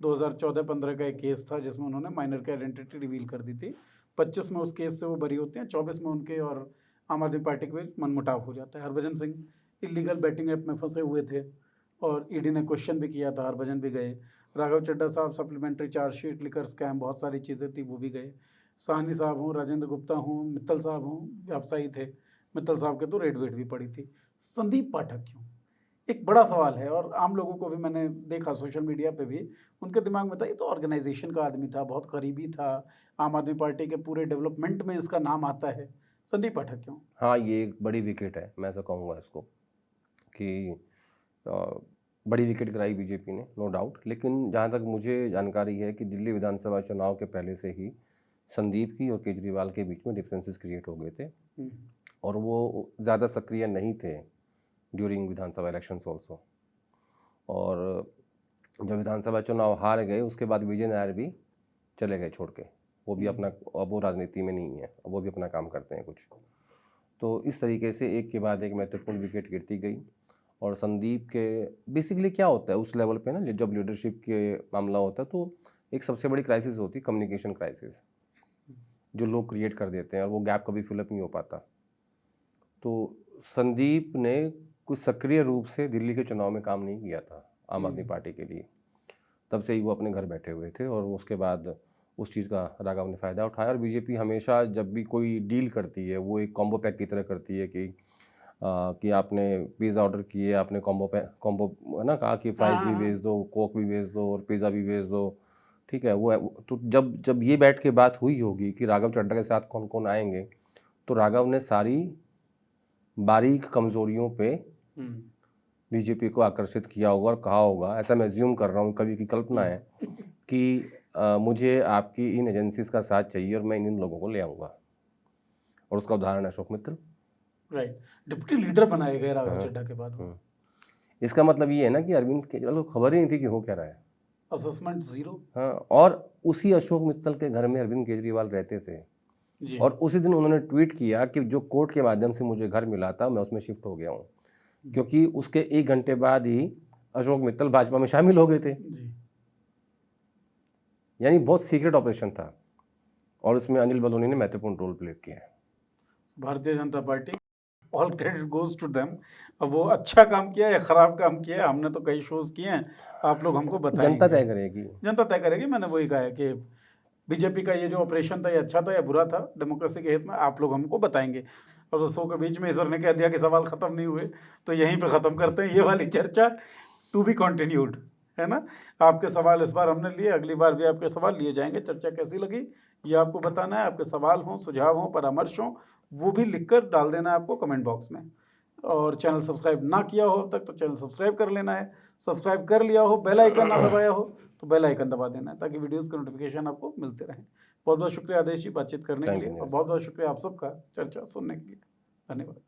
2014-15 का एक केस था जिसमें उन्होंने माइनर की आइडेंटिटी रिवील कर दी थी। 25 में उस केस से वो बरी होते हैं, 24 में उनके और आम आदमी पार्टी के बीच मनमुटाव हो जाता है। Harbhajan Singh illegal batting app में फंसे हुए थे और ईडी ने क्वेश्चन भी किया था, हरभजन भी गए। राघव चड्ढा साहब सप्लीमेंट्री चार्जशीट, लिकर स्कैम, बहुत सारी चीज़ें थी, वो भी गए। साहनी साहब हों, राजेंद्र गुप्ता हों, मित्तल साहब हों, व्यवसायी थे। मित्तल साहब के तो रेड वेट भी पड़ी थी। संदीप पाठक क्यों? एक बड़ा सवाल है, और आम लोगों को भी मैंने देखा सोशल मीडिया पे भी, उनके दिमाग में था ये तो ऑर्गेनाइजेशन का आदमी था, बहुत करीबी था, आम आदमी पार्टी के पूरे डेवलपमेंट में इसका नाम आता है। संदीप पाठक क्यों? हाँ, ये एक बड़ी विकेट है, मैं ऐसा कहूँगा इसको कि बड़ी विकेट गिराई बीजेपी ने, नो डाउट। लेकिन जहाँ तक मुझे जानकारी है कि दिल्ली विधानसभा चुनाव के पहले से ही संदीप की और केजरीवाल के बीच में डिफरेंसेस क्रिएट हो गए थे, और वो ज़्यादा सक्रिय नहीं थे ड्यूरिंग विधानसभा इलेक्शंस ऑल्सो। और जब विधानसभा चुनाव हार गए उसके बाद विजय नायर भी चले गए छोड़ के, वो भी अपना, अब वो राजनीति में नहीं है, अब वो भी अपना काम करते हैं कुछ। तो इस तरीके से एक के बाद एक महत्वपूर्ण विकेट गिरती गई। और संदीप के बेसिकली क्या होता है उस लेवल पे ना, जब लीडरशिप के मामला होता है तो एक सबसे बड़ी क्राइसिस होती है कम्युनिकेशन क्राइसिस, जो लोग क्रिएट कर देते हैं और वो गैप कभी फिलअप नहीं हो पाता। तो संदीप ने कुछ सक्रिय रूप से दिल्ली के चुनाव में काम नहीं किया था आम आदमी पार्टी के लिए, तब से ही वो अपने घर बैठे हुए थे। और उसके बाद उस चीज़ का राघव ने फ़ायदा उठाया। और बीजेपी हमेशा जब भी कोई डील करती है वो एक कॉम्बो पैक की तरह करती है कि आपने पिज़्ज़ा ऑर्डर किए, आपने कॉम्बो ना कहा कि फ्राइज़ भी भेज दो, कोक भी भेज दो और पिज़्ज़ा भी भेज दो, ठीक है। वो तो जब ये बैठ के बात हुई होगी कि राघव चड्ढा के साथ कौन कौन आएंगे, तो राघव ने सारी बारीक कमज़ोरियों पे बीजेपी को आकर्षित किया होगा और कहा होगा, ऐसा मैं एज्यूम कर रहा हूँ, कभी की कल्पना है, कि मुझे आपकी इन एजेंसीज का साथ चाहिए और मैं इन लोगों को ले आऊँगा। और उसका उदाहरण है Ashok Mittal. Right, deputy leader बनाए गए राघव चड्ढा के बाद। इसका मतलब ये है ना कि अरविंद केजरीवाल को खबर ही नहीं थी कि हो क्या रहा है। Assessment zero. हाँ, और उसी अशोक मित्तल के घर में अरविंद केजरीवाल रहते थे जी। और उसी दिन उन्होंने ट्वीट किया कि जो कोर्ट के माध्यम से मुझे घर मिला था मैं उसमें शिफ्ट हो गया हूँ, क्योंकि उसके 1 घंटे बाद ही अशोक मित्तल भाजपा में शामिल हो गए थे। जी। यानी बहुत सीक्रेट ऑपरेशन था और उसमें अनिल बलूनी ने महत्वपूर्ण रोल प्ले किया है। Bharatiya Janata Party, all credit goes to them. अब वो अच्छा काम किया या खराब काम किया, हमने तो कई शोज किए हैं, आप लोग हमको बताएंगे। जनता तय करेगी। जनता तय करेगी। मैंने वही कहा है कि बीजेपी का ये जो ऑपरेशन था ये अच्छा था या बुरा था, डेमोक्रेसी के हित में आप लोग हमको बताएंगे। और दोस्तों के बीच में सर ने कह दिया कि सवाल ख़त्म नहीं हुए, तो यहीं पे ख़त्म करते हैं ये वाली चर्चा, टू बी कंटिन्यूड, है ना। आपके सवाल इस बार हमने लिए, अगली बार भी आपके सवाल लिए जाएंगे। चर्चा कैसी लगी ये आपको बताना है। आपके सवाल हों, सुझाव हों, परामर्श हों, वो भी लिखकर डाल देना है आपको कमेंट बॉक्स में। और चैनल सब्सक्राइब ना किया हो अब तक तो चैनल सब्सक्राइब कर लेना है। सब्सक्राइब कर लिया हो, बेल आइकन ना दबाया हो तो बेल आइकन दबा देना है, ताकि वीडियोस के नोटिफिकेशन आपको मिलते रहें। बहुत बहुत शुक्रिया आदेश जी बातचीत करने के लिए, और बहुत बहुत शुक्रिया आप सबका चर्चा सुनने के लिए। धन्यवाद।